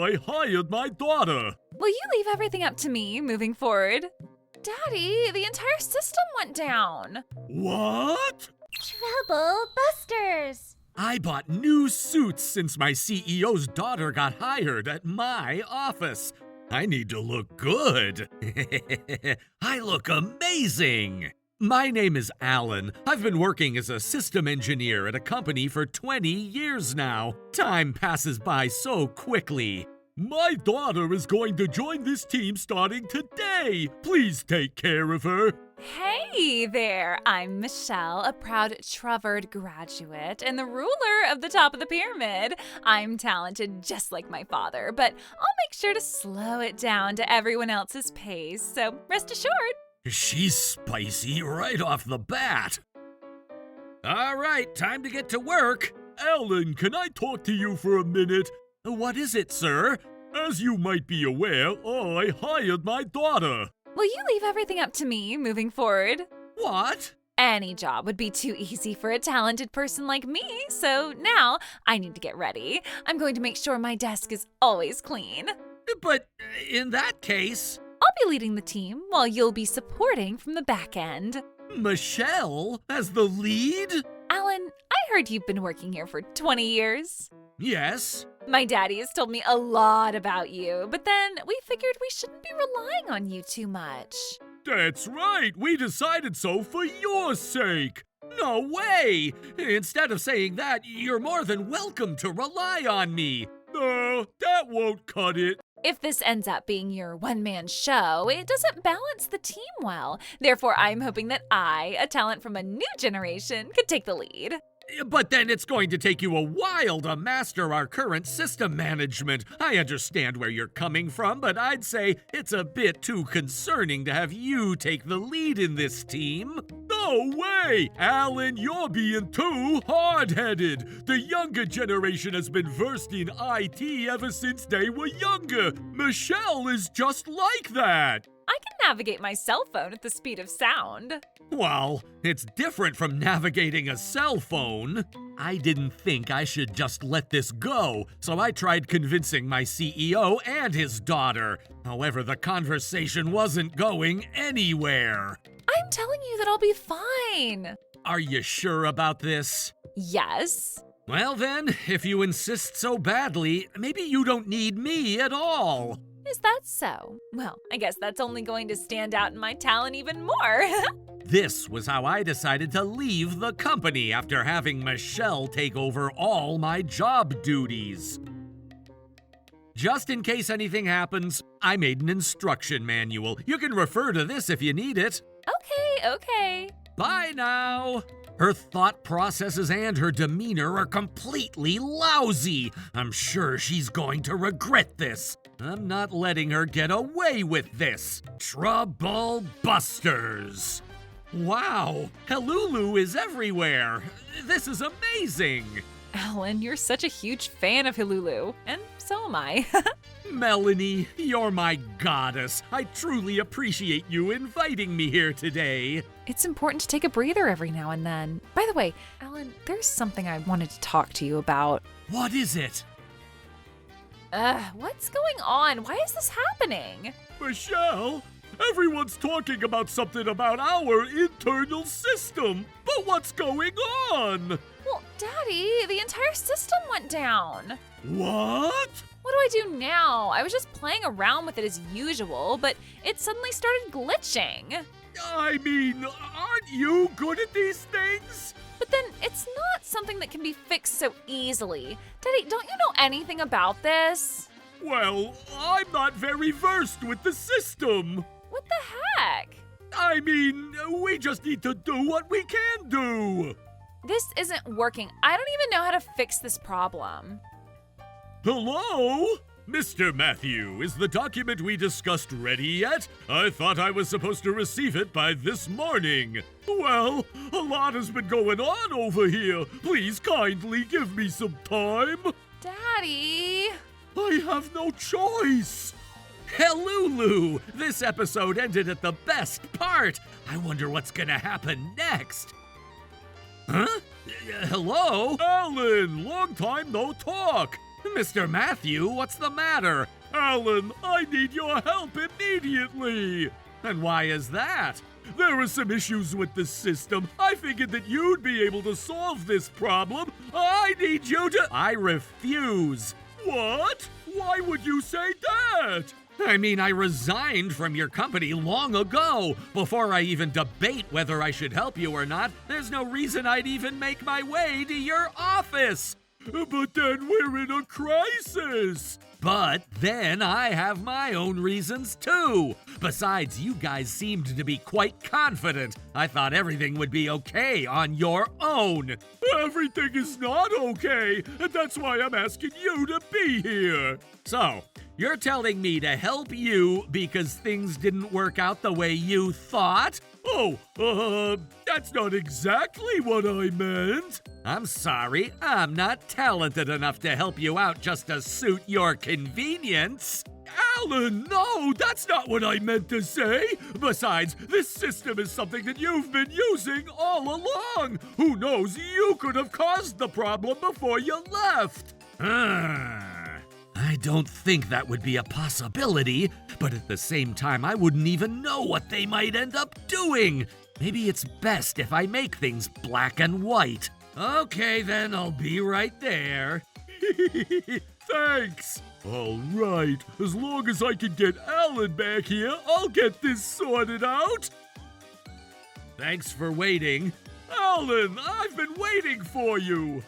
I hired my daughter. Will you leave everything up to me moving forward? Daddy, the entire system went down. What? Trouble busters! I bought new suits since my CEO's daughter got hired at my office. I need to look good. I look amazing. My name is Alan. I've been working as a system engineer at a company for 20 years now. Time passes by so quickly. My daughter is going to join this team starting today. Please take care of her. Hey there, I'm Michelle, a proud Trevord graduate and the ruler of the top of the pyramid. I'm talented just like my father, but I'll make sure to slow it down to everyone else's pace, so rest assured. She's spicy right off the bat. All right, time to get to work. Alan, can I talk to you for a minute? What is it, sir? As you might be aware, I hired my daughter. Will you leave everything up to me moving forward? What? Any job would be too easy for a talented person like me, so now I need to get ready. I'm going to make sure my desk is always clean. But in that case... I'll be leading the team while you'll be supporting from the back end. Michelle as the lead? Alan, I heard you've been working here for 20 years. Yes. My daddy has told me a lot about you, but then we figured we shouldn't be relying on you too much. That's right. We decided so for your sake. No way. Instead of saying that, you're more than welcome to rely on me. No, that won't cut it. If this ends up being your one-man show, it doesn't balance the team well. Therefore, I'm hoping that I, a talent from a new generation, could take the lead. But then it's going to take you a while to master our current system management. I understand where you're coming from, but I'd say it's a bit too concerning to have you take the lead in this team. No way! Alan, you're being too hard-headed. The younger generation has been versed in IT ever since they were younger. Michelle is just like that. I can navigate my cell phone at the speed of sound. Well, it's different from navigating a cell phone. I didn't think I should just let this go, so I tried convincing my CEO and his daughter. However, the conversation wasn't going anywhere. I'm telling you that I'll be fine. Are you sure about this? Yes. Well then, if you insist so badly, maybe you don't need me at all. Is that so? Well, I guess that's only going to stand out in my talent even more. This was how I decided to leave the company after having Michelle take over all my job duties. Just in case anything happens, I made an instruction manual. You can refer to this if you need it. Okay. Bye now. Her thought processes and her demeanor are completely lousy. I'm sure she's going to regret this. I'm not letting her get away with this. Trouble busters. Wow, Helulu is everywhere. This is amazing. Alan, you're such a huge fan of Hilulu, and so am I. Melanie, you're my goddess. I truly appreciate you inviting me here today. It's important to take a breather every now and then. By the way, Alan, there's something I wanted to talk to you about. What is it? What's going on? Why is this happening? Michelle, everyone's talking about something about our internal system. But what's going on? Well, Daddy, the entire system went down. What? What do I do now? I was just playing around with it as usual, but it suddenly started glitching. I mean, aren't you good at these things? But then it's not something that can be fixed so easily. Daddy, don't you know anything about this? Well, I'm not very versed with the system. What the heck? I mean, we just need to do what we can do. This isn't working. I don't even know how to fix this problem. Hello? Mr. Matthew, is the document we discussed ready yet? I thought I was supposed to receive it by this morning. Well, a lot has been going on over here. Please kindly give me some time. Daddy! I have no choice. Helulu! This episode ended at the best part. I wonder what's gonna happen next. Huh? Hello? Alan, long time no talk. Mr. Matthew, what's the matter? Alan, I need your help immediately. And why is that? There are some issues with the system. I figured that you'd be able to solve this problem. I need you to... I refuse. What? Why would you say that? I mean, I resigned from your company long ago. Before I even debate whether I should help you or not, there's no reason I'd even make my way to your office. But then we're in a crisis. But then I have my own reasons too. Besides, you guys seemed to be quite confident. I thought everything would be okay on your own. Everything is not okay, and that's why I'm asking you to be here. So, you're telling me to help you because things didn't work out the way you thought? Oh, that's not exactly what I meant. I'm sorry, I'm not talented enough to help you out just to suit your convenience. Alan, no, that's not what I meant to say. Besides, this system is something that you've been using all along. Who knows, you could have caused the problem before you left. I don't think that would be a possibility, but at the same time, I wouldn't even know what they might end up doing. Maybe it's best if I make things black and white. Okay, then I'll be right there. Thanks. All right, as long as I can get Alan back here, I'll get this sorted out. Thanks for waiting. Alan, I've been waiting for you.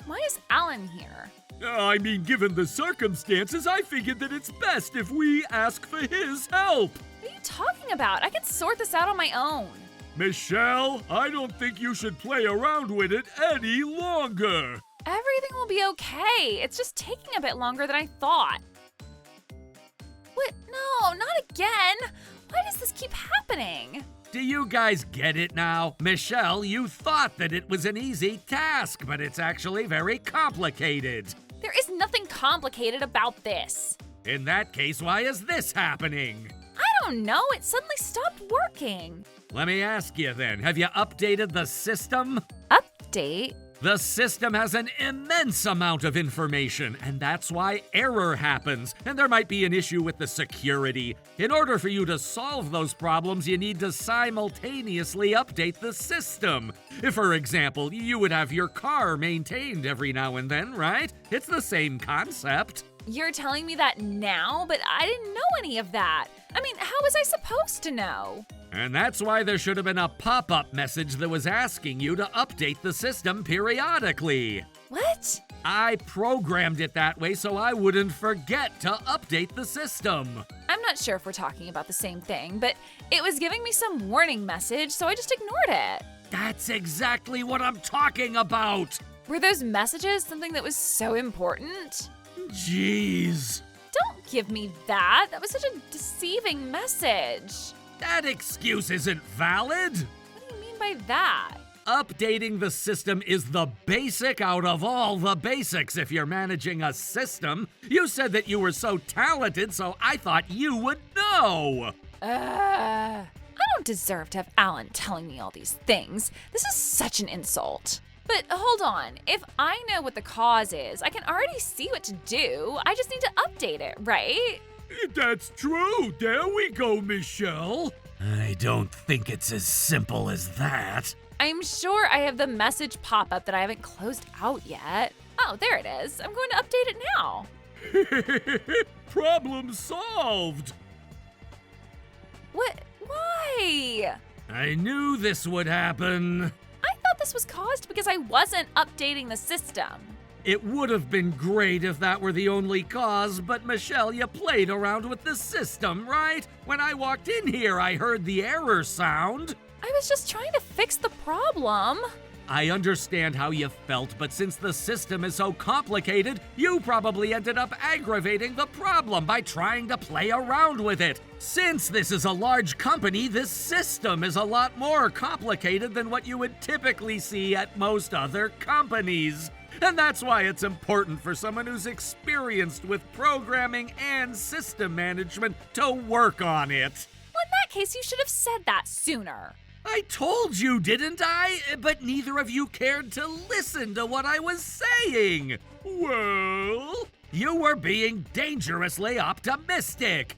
Why is Alan here? I mean, given the circumstances, I figured that it's best if we ask for his help. What are you talking about? I can sort this out on my own. Michelle, I don't think you should play around with it any longer. Everything will be okay. It's just taking a bit longer than I thought. What? No, not again. Why does this keep happening? Do you guys get it now? Michelle, you thought that it was an easy task, but it's actually very complicated. There is nothing complicated about this. In that case, why is this happening? I don't know. It suddenly stopped working. Let me ask you then, have you updated the system? Update? The system has an immense amount of information, and that's why error happens, and there might be an issue with the security. In order for you to solve those problems, you need to simultaneously update the system. If, for example, you would have your car maintained every now and then, right? It's the same concept. You're telling me that now, but I didn't know any of that. I mean, how was I supposed to know? And that's why there should have been a pop-up message that was asking you to update the system periodically. What? I programmed it that way so I wouldn't forget to update the system. I'm not sure if we're talking about the same thing, but it was giving me some warning message, so I just ignored it. That's exactly what I'm talking about. Were those messages something that was so important? Jeez. Don't give me that. That was such a deceiving message. That excuse isn't valid. What do you mean by that? Updating the system is the basic out of all the basics if you're managing a system. You said that you were so talented, so I thought you would know. I don't deserve to have Alan telling me all these things. This is such an insult. But hold on, if I know what the cause is, I can already see what to do. I just need to update it, right? That's true. There we go, Michelle. I don't think it's as simple as that. I'm sure I have the message pop-up that I haven't closed out yet. Oh, there it is. I'm going to update it now. Problem solved. What? Why? I knew this would happen. I thought this was caused because I wasn't updating the system. It would have been great if that were the only cause, but Michelle, you played around with the system, right? When I walked in here, I heard the error sound. I was just trying to fix the problem. I understand how you felt, but since the system is so complicated, you probably ended up aggravating the problem by trying to play around with it. Since this is a large company, this system is a lot more complicated than what you would typically see at most other companies. And that's why it's important for someone who's experienced with programming and system management to work on it. Well, in that case, you should have said that sooner. I told you, didn't I? But neither of you cared to listen to what I was saying. Well, you were being dangerously optimistic.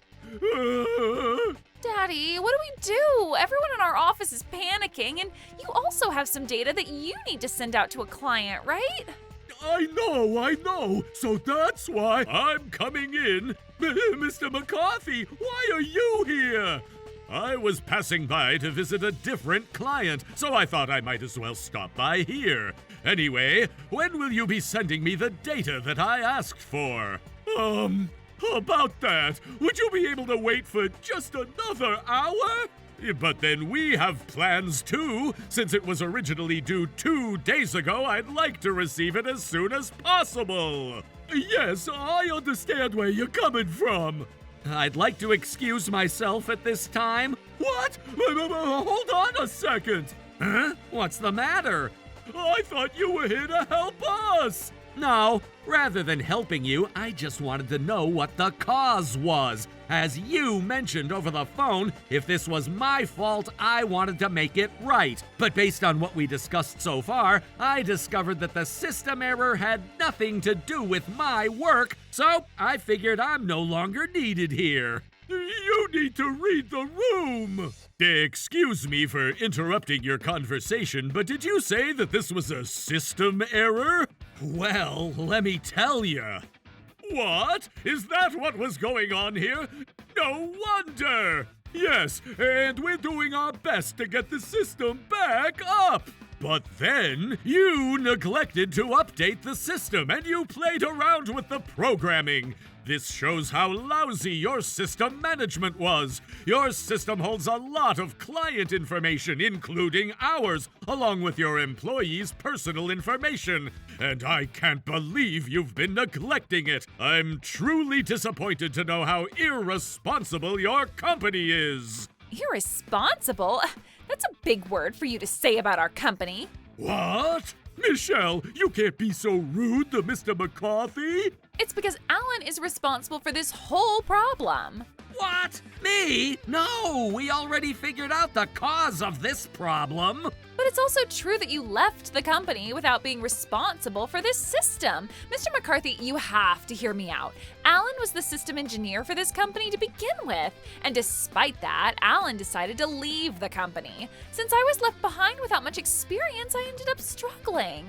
Daddy, what do we do? Everyone in our office is panicking, and you also have some data that you need to send out to a client, right? I know. So that's why I'm coming in. Mr. McCarthy, why are you here? I was passing by to visit a different client, so I thought I might as well stop by here. Anyway, when will you be sending me the data that I asked for? About that, would you be able to wait for just another hour? But then we have plans too. Since it was originally due 2 days ago, I'd like to receive it as soon as possible. Yes, I understand where you're coming from. I'd like to excuse myself at this time. What? Hold on a second. Huh? What's the matter? I thought you were here to help us. No, rather than helping you, I just wanted to know what the cause was. As you mentioned over the phone, if this was my fault, I wanted to make it right. But based on what we discussed so far, I discovered that the system error had nothing to do with my work, so I figured I'm no longer needed here. You need to read the room. Excuse me for interrupting your conversation, but did you say that this was a system error? Well, let me tell you. What? Is that what was going on here? No wonder! Yes, and we're doing our best to get the system back up. But then, you neglected to update the system and you played around with the programming. This shows how lousy your system management was. Your system holds a lot of client information, including ours, along with your employees' personal information. And I can't believe you've been neglecting it. I'm truly disappointed to know how irresponsible your company is. Irresponsible? That's a big word for you to say about our company. What? Michelle, you can't be so rude to Mr. McCarthy. It's because Alan is responsible for this whole problem. What? Me? No, we already figured out the cause of this problem. But it's also true that you left the company without being responsible for this system. Mr. McCarthy, you have to hear me out. Alan was the system engineer for this company to begin with. And despite that, Alan decided to leave the company. Since I was left behind without much experience, I ended up struggling.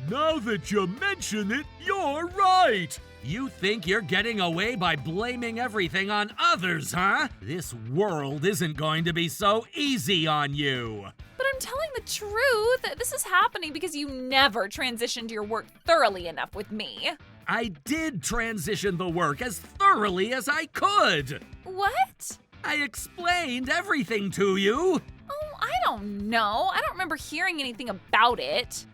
Now that you mention it, you're right. You think you're getting away by blaming everything on others, huh? This world isn't going to be so easy on you. But I'm telling the truth. This is happening because you never transitioned your work thoroughly enough with me. I did transition the work as thoroughly as I could. What? I explained everything to you. Oh, I don't know. I don't remember hearing anything about it.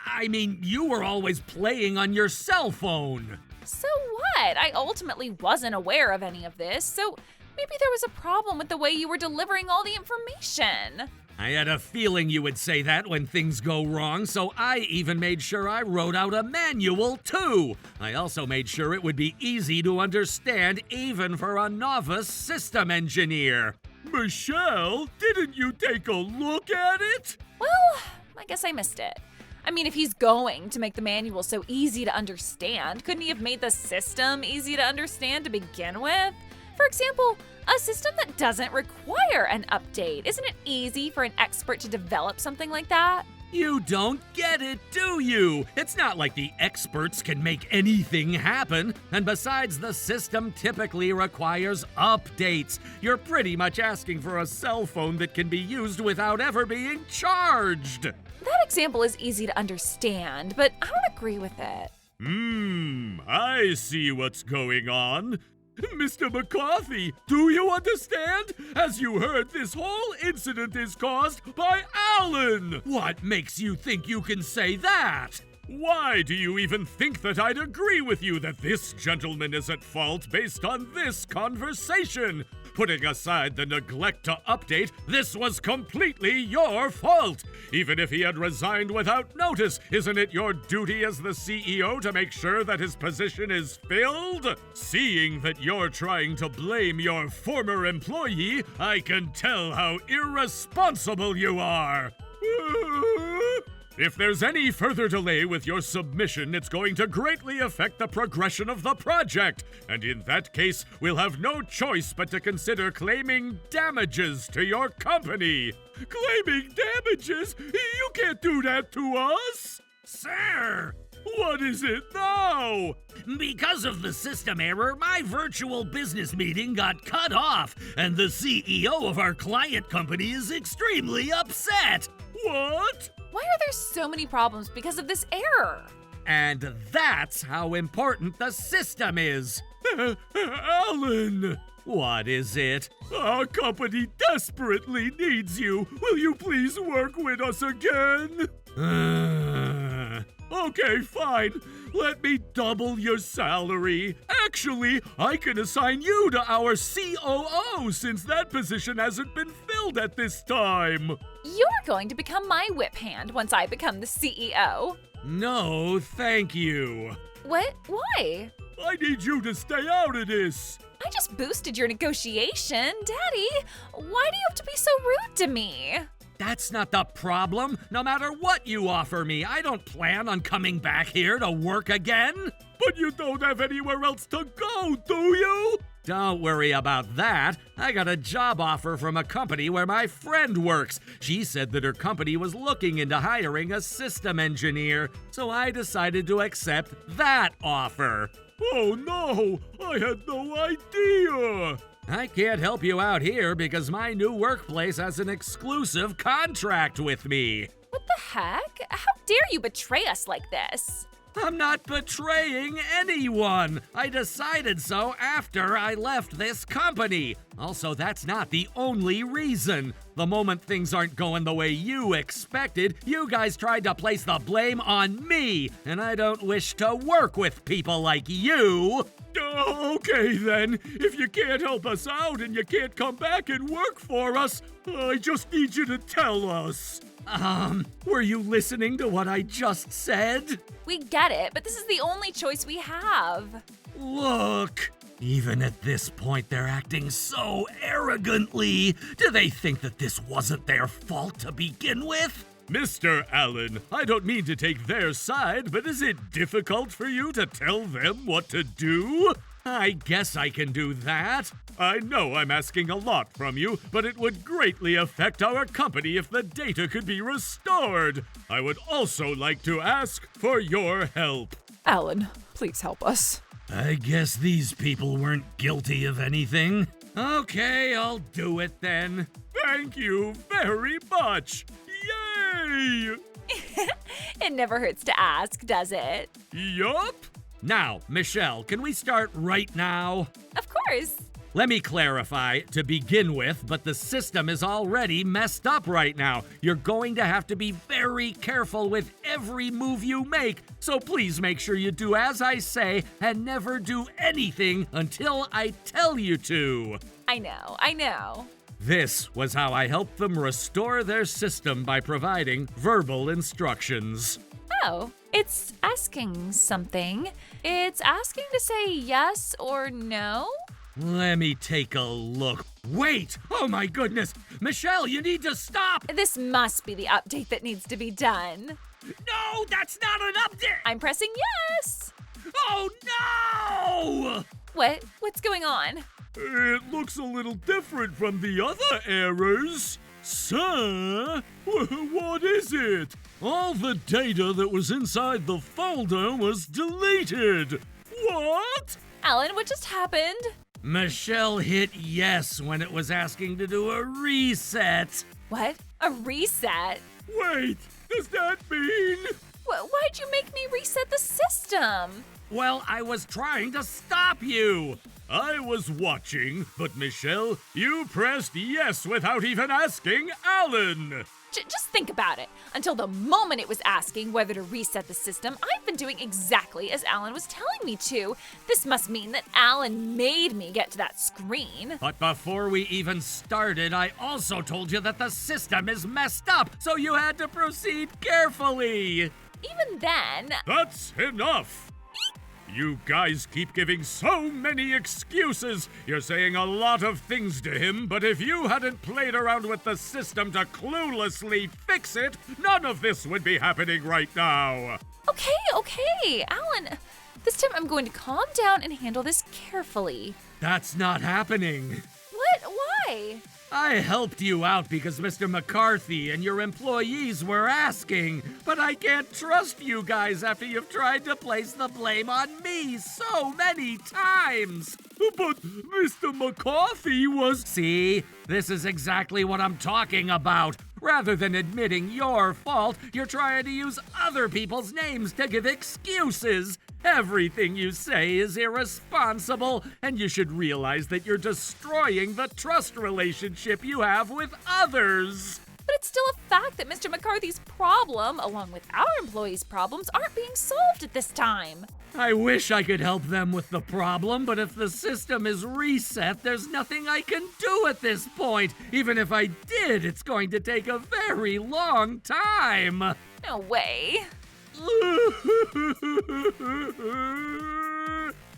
I mean, you were always playing on your cell phone. So what? I ultimately wasn't aware of any of this, so maybe there was a problem with the way you were delivering all the information. I had a feeling you would say that when things go wrong, so I even made sure I wrote out a manual, too. I also made sure it would be easy to understand, even for a novice system engineer. Michelle, didn't you take a look at it? Well, I guess I missed it. I mean, if he's going to make the manual so easy to understand, couldn't he have made the system easy to understand to begin with? For example, a system that doesn't require an update. Isn't it easy for an expert to develop something like that? You don't get it, do you? It's not like the experts can make anything happen. And besides, the system typically requires updates. You're pretty much asking for a cell phone that can be used without ever being charged. That example is easy to understand, but I don't agree with it. I see what's going on. Mr. McCarthy, do you understand? As you heard, this whole incident is caused by Alan. What makes you think you can say that? Why do you even think that I'd agree with you that this gentleman is at fault based on this conversation? Putting aside the neglect to update, this was completely your fault. Even if he had resigned without notice, isn't it your duty as the CEO to make sure that his position is filled? Seeing that you're trying to blame your former employee, I can tell how irresponsible you are. If there's any further delay with your submission, it's going to greatly affect the progression of the project. And in that case, we'll have no choice but to consider claiming damages to your company. Claiming damages? You can't do that to us! Sir! What is it now? Because of the system error, my virtual business meeting got cut off, and the CEO of our client company is extremely upset. What? Why are there so many problems because of this error? And that's how important the system is. Alan! What is it? Our company desperately needs you. Will you please work with us again? Okay, fine. Let me double your salary. Actually, I can assign you to our COO since that position hasn't been filled at this time. You're going to become my whip hand once I become the CEO. No, thank you. What? Why? I need you to stay out of this. I just boosted your negotiation. Daddy, why do you have to be so rude to me? That's not the problem. No matter what you offer me, I don't plan on coming back here to work again. But you don't have anywhere else to go, do you? Don't worry about that. I got a job offer from a company where my friend works. She said that her company was looking into hiring a system engineer, so I decided to accept that offer. Oh no, I had no idea. I can't help you out here because my new workplace has an exclusive contract with me. What the heck? How dare you betray us like this? I'm not betraying anyone. I decided so after I left this company. Also, that's not the only reason. The moment things aren't going the way you expected, you guys tried to place the blame on me, and I don't wish to work with people like you. Okay then, if you can't help us out and you can't come back and work for us, I just need you to tell us. Were you listening to what I just said? We get it, but this is the only choice we have. Look, even at this point they're acting so arrogantly. Do they think that this wasn't their fault to begin with? Mr. Allen, I don't mean to take their side, but is it difficult for you to tell them what to do? I guess I can do that. I know I'm asking a lot from you, but it would greatly affect our company if the data could be restored. I would also like to ask for your help. Alan, please help us. I guess these people weren't guilty of anything. Okay, I'll do it then. Thank you very much. Yay! It never hurts to ask, does it? Yup. Now, Michelle, can we start right now? Of course. Let me clarify to begin with, but the system is already messed up right now. You're going to have to be very careful with every move you make, so please make sure you do as I say and never do anything until I tell you to. I know. This was how I helped them restore their system by providing verbal instructions. Oh, it's asking something. It's asking to say yes or no? Let me take a look. Wait! Oh my goodness! Michelle, you need to stop! This must be the update that needs to be done. No, that's not an update! I'm pressing yes! Oh no! What's going on? It looks a little different from the other errors. Sir, what is it? All the data that was inside the folder was deleted. What? Alan, what just happened? Michelle hit yes when it was asking to do a reset. What? A reset? Wait, does that mean? Why'd you make me reset the system? Well, I was trying to stop you. I was watching, but Michelle, you pressed yes without even asking Alan. Just think about it. Until the moment it was asking whether to reset the system, I've been doing exactly as Alan was telling me to. This must mean that Alan made me get to that screen. But before we even started, I also told you that the system is messed up, so you had to proceed carefully. Even then, That's enough! You guys keep giving so many excuses. You're saying a lot of things to him, but if you hadn't played around with the system to cluelessly fix it, none of this would be happening right now. Okay, Alan. This time I'm going to calm down and handle this carefully. That's not happening. What? Why? I helped you out because Mr. McCarthy and your employees were asking, but I can't trust you guys after you've tried to place the blame on me so many times. But Mr. McCarthy was... See, this is exactly what I'm talking about. Rather than admitting your fault, you're trying to use other people's names to give excuses. Everything you say is irresponsible, and you should realize that you're destroying the trust relationship you have with others. But it's still a fact that Mr. McCarthy's problem, along with our employees' problems, aren't being solved at this time. I wish I could help them with the problem, but if the system is reset, there's nothing I can do at this point. Even if I did, it's going to take a very long time. No way.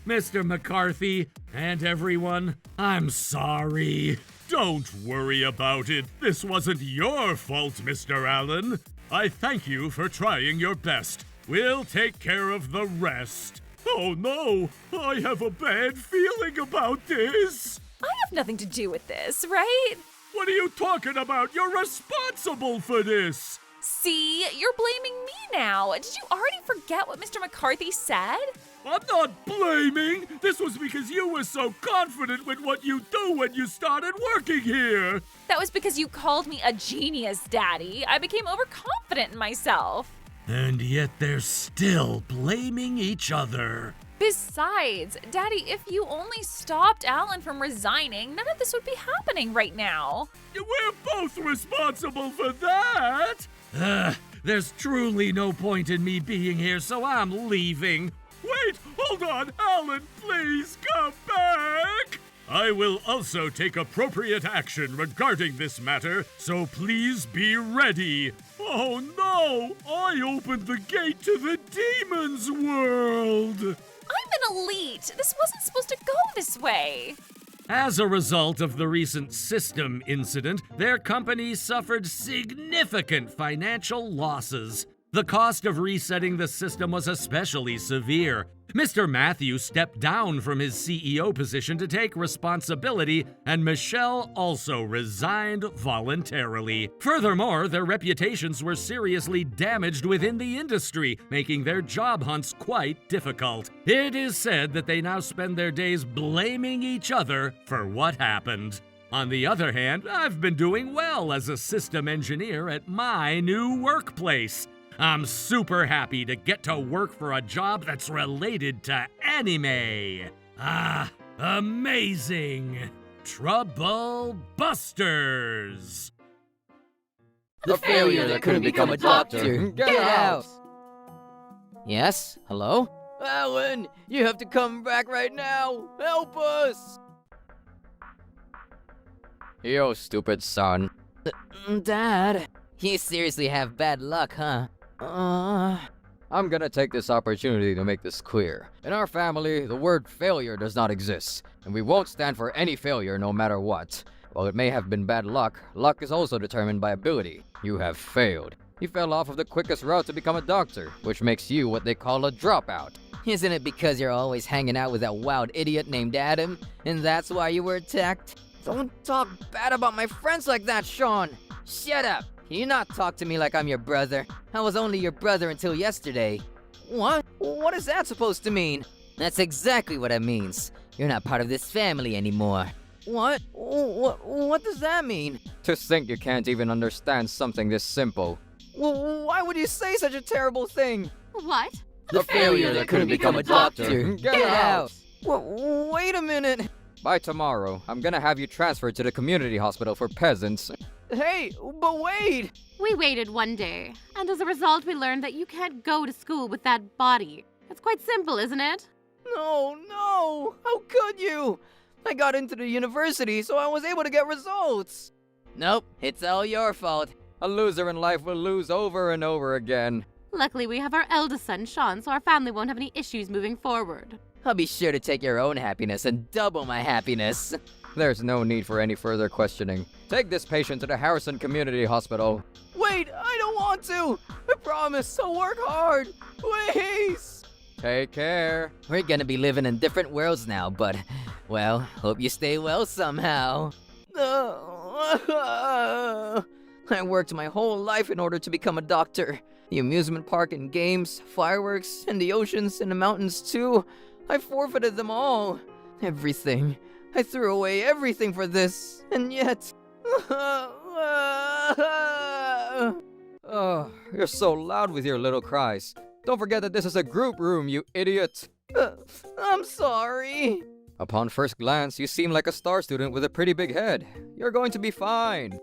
Mr. McCarthy and everyone, I'm sorry. Don't worry about it. This wasn't your fault, Mr. Allen. I thank you for trying your best. We'll take care of the rest. Oh no, I have a bad feeling about this. I have nothing to do with this, right? What are you talking about? You're responsible for this. See, you're blaming me now. Did you already forget what Mr. McCarthy said? I'm not blaming. This was because you were so confident with what you do when you started working here. That was because you called me a genius, Daddy. I became overconfident in myself. And yet they're still blaming each other. Besides, Daddy, if you only stopped Alan from resigning, none of this would be happening right now. We're both responsible for that. There's truly no point in me being here, so I'm leaving. Wait, hold on, Alan, please come back. I will also take appropriate action regarding this matter, so please be ready. Oh no, I opened the gate to the demon's world. I'm an elite. This wasn't supposed to go this way. As a result of the recent system incident, their company suffered significant financial losses. The cost of resetting the system was especially severe. Mr. Matthews stepped down from his CEO position to take responsibility, and Michelle also resigned voluntarily. Furthermore, their reputations were seriously damaged within the industry, making their job hunts quite difficult. It is said that they now spend their days blaming each other for what happened. On the other hand, I've been doing well as a system engineer at my new workplace. I'm super happy to get to work for a job that's related to anime. Amazing! Trouble Busters! The failure that couldn't become a doctor. Get out! Yes? Hello? Alan, you have to come back right now! Help us! Yo, stupid son. Dad, you seriously have bad luck, huh? I'm gonna take this opportunity to make this clear. In our family, the word failure does not exist, and we won't stand for any failure no matter what. While it may have been bad luck, luck is also determined by ability. You have failed. You fell off of the quickest route to become a doctor, which makes you what they call a dropout. Isn't it because you're always hanging out with that wild idiot named Adam, and that's why you were attacked? Don't talk bad about my friends like that, Sean! Shut up! You not talk to me like I'm your brother. I was only your brother until yesterday. What? What is that supposed to mean? That's exactly what it means. You're not part of this family anymore. What? What does that mean? To think you can't even understand something this simple. Why would you say such a terrible thing? What? The failure that couldn't become a doctor. Get out! Wait a minute. By tomorrow, I'm gonna have you transferred to the community hospital for peasants. Hey, but wait! We waited one day, and as a result, we learned that you can't go to school with that body. It's quite simple, isn't it? No! How could you? I got into the university, so I was able to get results. Nope, it's all your fault. A loser in life will lose over and over again. Luckily, we have our eldest son, Sean, so our family won't have any issues moving forward. I'll be sure to take your own happiness and double my happiness. There's no need for any further questioning. Take this patient to the Harrison Community Hospital. Wait, I don't want to! I promise, I'll work hard! Please! Take care. We're gonna be living in different worlds now, but, well, hope you stay well somehow. I worked my whole life in order to become a doctor. The amusement park and games, fireworks, and the oceans and the mountains too. I forfeited them all. Everything. I threw away everything for this, and yet... Oh, you're so loud with your little cries. Don't forget that this is a group room, you idiot. I'm sorry. Upon first glance, you seem like a star student with a pretty big head. You're going to be fine.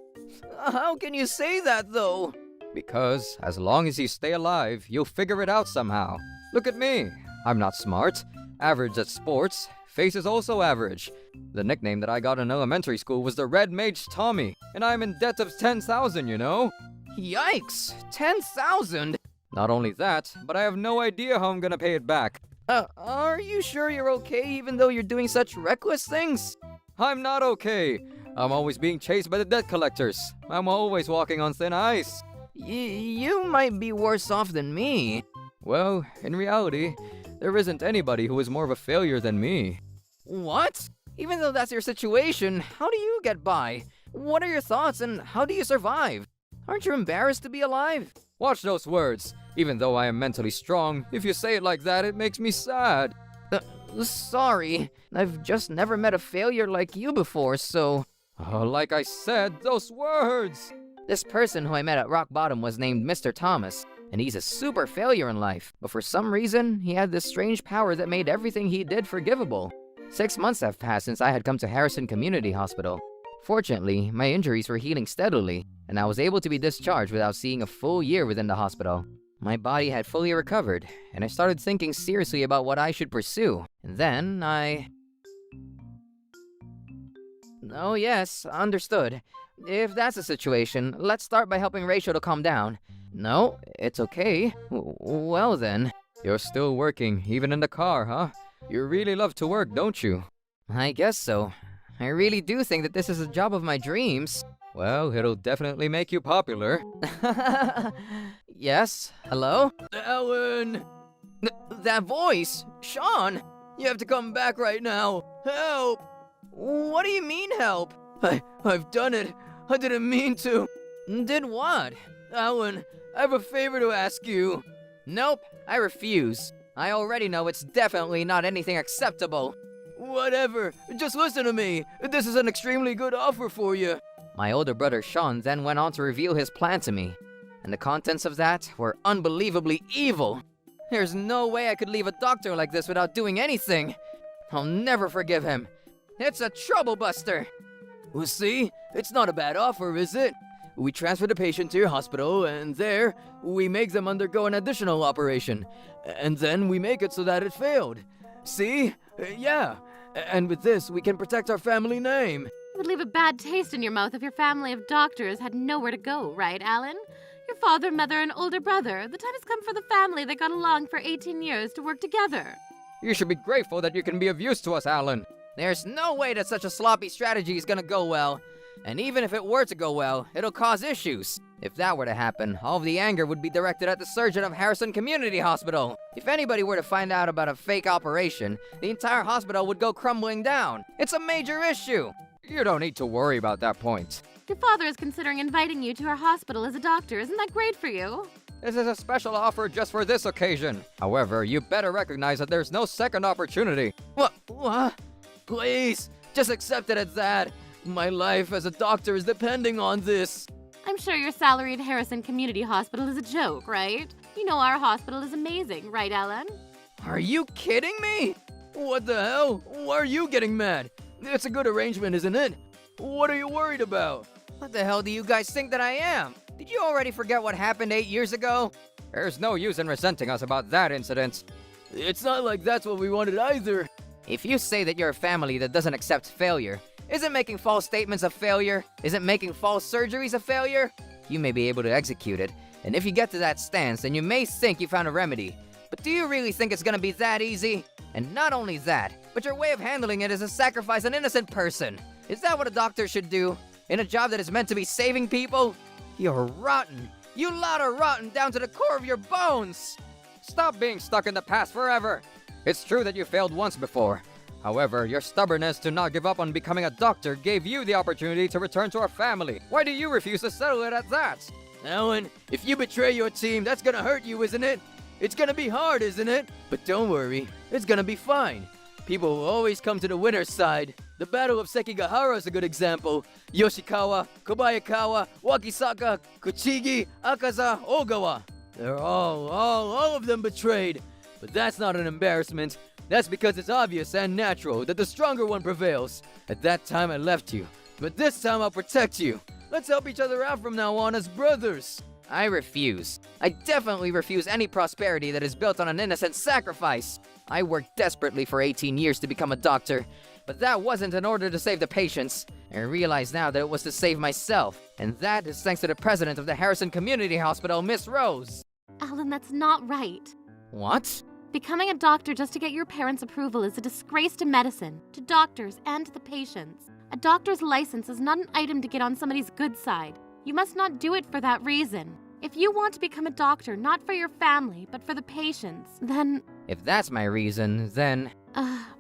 How can you say that, though? Because as long as you stay alive, you'll figure it out somehow. Look at me. I'm not smart, average at sports, face is also average. The nickname that I got in elementary school was the Red Mage Tommy, and I'm in debt of 10,000, you know? Yikes! 10,000? Not only that, but I have no idea how I'm gonna pay it back. Are you sure you're okay even though you're doing such reckless things? I'm not okay. I'm always being chased by the debt collectors. I'm always walking on thin ice. You might be worse off than me. Well, in reality, there isn't anybody who is more of a failure than me. What? Even though that's your situation, how do you get by? What are your thoughts and how do you survive? Aren't you embarrassed to be alive? Watch those words. Even though I am mentally strong, if you say it like that, it makes me sad. Sorry. I've just never met a failure like you before, so... like I said, those words! This person who I met at rock bottom was named Mr. Thomas, and he's a super failure in life, but for some reason, he had this strange power that made everything he did forgivable. 6 months have passed since I had come to Harrison Community Hospital. Fortunately, my injuries were healing steadily, and I was able to be discharged without seeing a full year within the hospital. My body had fully recovered, and I started thinking seriously about what I should pursue. And then Oh yes, understood. If that's the situation, let's start by helping Rachel to calm down. No, it's okay. Well then. You're still working, even in the car, huh? You really love to work, don't you? I guess so. I really do think that this is a job of my dreams. Well, it'll definitely make you popular. Yes? Hello? Ellen! That voice! Sean! You have to come back right now! Help! What do you mean, help? I've done it. I didn't mean to. Did what? Ellen, I have a favor to ask you. Nope, I refuse. I already know it's definitely not anything acceptable. Whatever, just listen to me. This is an extremely good offer for you. My older brother Sean then went on to reveal his plan to me, and the contents of that were unbelievably evil. There's no way I could leave a doctor like this without doing anything. I'll never forgive him. It's a trouble buster. Well, see, it's not a bad offer, is it? We transfer the patient to your hospital, and there, we make them undergo an additional operation. And then we make it so that it failed. See? Yeah. And with this, we can protect our family name. It would leave a bad taste in your mouth if your family of doctors had nowhere to go, right, Alan? Your father, mother, and older brother. The time has come for the family that got along for 18 years to work together. You should be grateful that you can be of use to us, Alan. There's no way that such a sloppy strategy is gonna go well. And even if it were to go well, it'll cause issues. If that were to happen, all of the anger would be directed at the surgeon of Harrison Community Hospital. If anybody were to find out about a fake operation, the entire hospital would go crumbling down. It's a major issue. You don't need to worry about that point. Your father is considering inviting you to our hospital as a doctor. Isn't that great for you? This is a special offer just for this occasion. However, you better recognize that there's no second opportunity. What? Please, just accept it as that. My life as a doctor is depending on this. I'm sure your salary at Harrison Community Hospital is a joke, right? You know our hospital is amazing, right, Ellen? Are you kidding me? What the hell? Why are you getting mad? It's a good arrangement, isn't it? What are you worried about? What the hell do you guys think that I am? Did you already forget what happened 8 years ago? There's no use in resenting us about that incident. It's not like that's what we wanted either. If you say that you're a family that doesn't accept failure, isn't making false statements a failure? Isn't making false surgeries a failure? You may be able to execute it, and if you get to that stance, then you may think you found a remedy. But do you really think it's gonna be that easy? And not only that, but your way of handling it is to sacrifice an innocent person. Is that what a doctor should do? In a job that is meant to be saving people? You're rotten. You lot are rotten down to the core of your bones. Stop being stuck in the past forever. It's true that you failed once before. However, your stubbornness to not give up on becoming a doctor gave you the opportunity to return to our family. Why do you refuse to settle it at that? Alan, if you betray your team, that's gonna hurt you, isn't it? It's gonna be hard, isn't it? But don't worry, it's gonna be fine. People will always come to the winner's side. The Battle of Sekigahara is a good example. Yoshikawa, Kobayakawa, Wakisaka, Kuchigi, Akaza, Ogawa. They're all of them betrayed. But that's not an embarrassment. That's because it's obvious and natural that the stronger one prevails. At that time I left you, but this time I'll protect you. Let's help each other out from now on as brothers. I refuse. I definitely refuse any prosperity that is built on an innocent sacrifice. I worked desperately for 18 years to become a doctor, but that wasn't in order to save the patients. I realize now that it was to save myself, and that is thanks to the president of the Harrison Community Hospital, Miss Rose. Alan, that's not right. What? Becoming a doctor just to get your parents' approval is a disgrace to medicine, to doctors, and to the patients. A doctor's license is not an item to get on somebody's good side. You must not do it for that reason. If you want to become a doctor, not for your family, but for the patients, then... If that's my reason, then...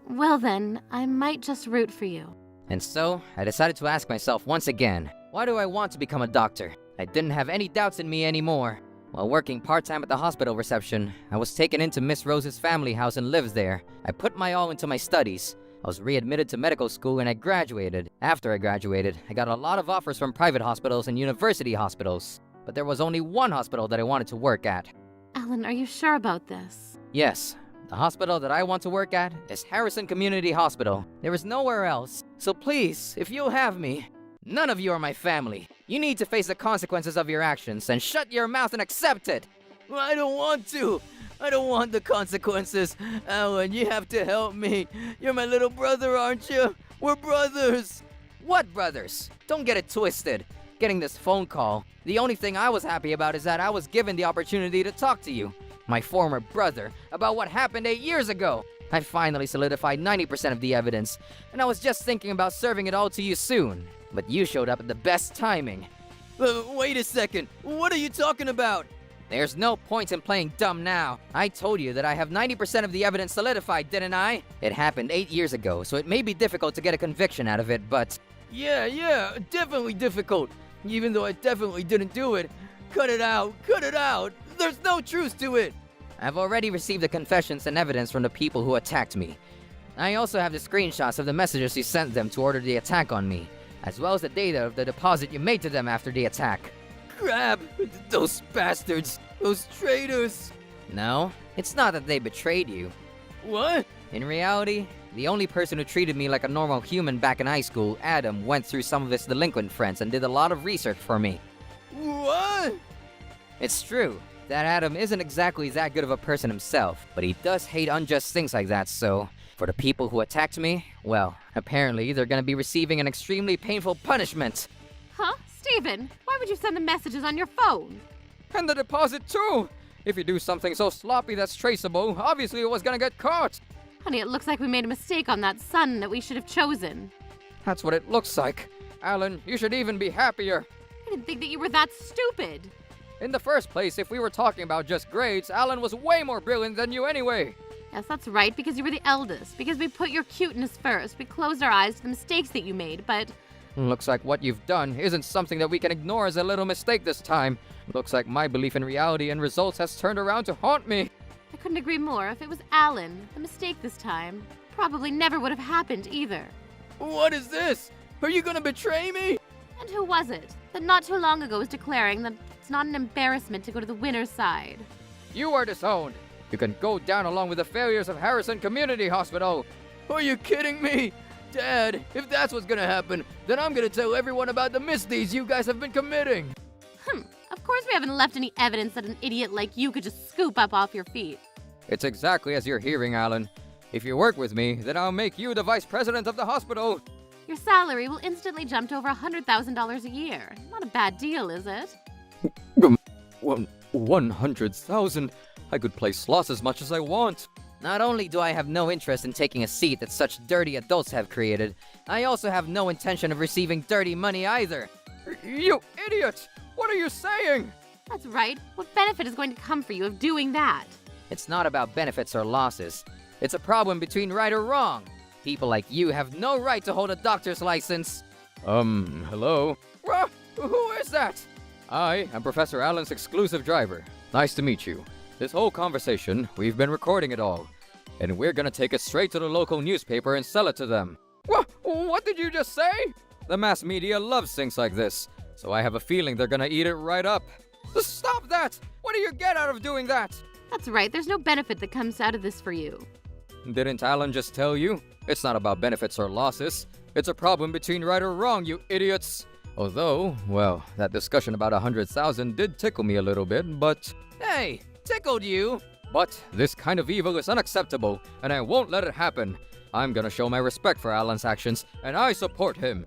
Well then, I might just root for you. And so, I decided to ask myself once again, why do I want to become a doctor? I didn't have any doubts in me anymore. While working part-time at the hospital reception, I was taken into Miss Rose's family house and lived there. I put my all into my studies. I was readmitted to medical school and I graduated. After I graduated, I got a lot of offers from private hospitals and university hospitals. But there was only one hospital that I wanted to work at. Alan, are you sure about this? Yes. The hospital that I want to work at is Harrison Community Hospital. There is nowhere else. So please, if you'll have me, none of you are my family. You need to face the consequences of your actions and shut your mouth and accept it. I don't want to. I don't want the consequences. Alan, you have to help me. You're my little brother, aren't you? We're brothers. What brothers? Don't get it twisted. Getting this phone call, the only thing I was happy about is that I was given the opportunity to talk to you, my former brother, about what happened 8 years ago. I finally solidified 90% of the evidence, and I was just thinking about serving it all to you soon. But you showed up at the best timing. Wait a second, what are you talking about? There's no point in playing dumb now. I told you that I have 90% of the evidence solidified, didn't I? It happened 8 years ago, so it may be difficult to get a conviction out of it, but... Yeah, definitely difficult. Even though I definitely didn't do it. Cut it out! There's no truth to it! I've already received the confessions and evidence from the people who attacked me. I also have the screenshots of the messages you sent them to order the attack on me, as well as the data of the deposit you made to them after the attack. Crap! Those bastards! Those traitors! No, it's not that they betrayed you. What? In reality, the only person who treated me like a normal human back in high school, Adam, went through some of his delinquent friends and did a lot of research for me. What? It's true. That Adam isn't exactly that good of a person himself, but he does hate unjust things like that, so... For the people who attacked me, well, apparently they're gonna be receiving an extremely painful punishment. Huh? Steven, why would you send the messages on your phone? And the deposit too! If you do something so sloppy that's traceable, obviously it was gonna get caught! Honey, it looks like we made a mistake on that son that we should have chosen. That's what it looks like. Alan, you should even be happier. I didn't think that you were that stupid. In the first place, if we were talking about just grades, Alan was way more brilliant than you anyway. Yes, that's right, because you were the eldest. Because we put your cuteness first. We closed our eyes to the mistakes that you made, but... Looks like what you've done isn't something that we can ignore as a little mistake this time. Looks like my belief in reality and results has turned around to haunt me. I couldn't agree more. If it was Alan, the mistake this time probably never would have happened either. What is this? Are you gonna betray me? And who was it that not too long ago was declaring that it's not an embarrassment to go to the winner's side? You are disowned. You can go down along with the failures of Harrison Community Hospital. Are you kidding me? Dad, if that's what's gonna happen, then I'm gonna tell everyone about the misdeeds you guys have been committing. Of course we haven't left any evidence that an idiot like you could just scoop up off your feet. It's exactly as you're hearing, Alan. If you work with me, then I'll make you the vice president of the hospital. Your salary will instantly jump to over $100,000 a year. Not a bad deal, is it? 100,000? I could play slots as much as I want. Not only do I have no interest in taking a seat that such dirty adults have created, I also have no intention of receiving dirty money either. You idiot! What are you saying? That's right. What benefit is going to come for you of doing that? It's not about benefits or losses. It's a problem between right or wrong. People like you have no right to hold a doctor's license. Hello? Who is that? I am Professor Allen's exclusive driver. Nice to meet you. This whole conversation, we've been recording it all. And we're gonna take it straight to the local newspaper and sell it to them. What did you just say? The mass media loves things like this, so I have a feeling they're gonna eat it right up. Stop that! What do you get out of doing that? That's right. There's no benefit that comes out of this for you. Didn't Alan just tell you? It's not about benefits or losses. It's a problem between right or wrong, you idiots. Although, well, that discussion about 100,000 did tickle me a little bit, but... Hey, tickled you? But this kind of evil is unacceptable, and I won't let it happen. I'm gonna show my respect for Alan's actions, and I support him.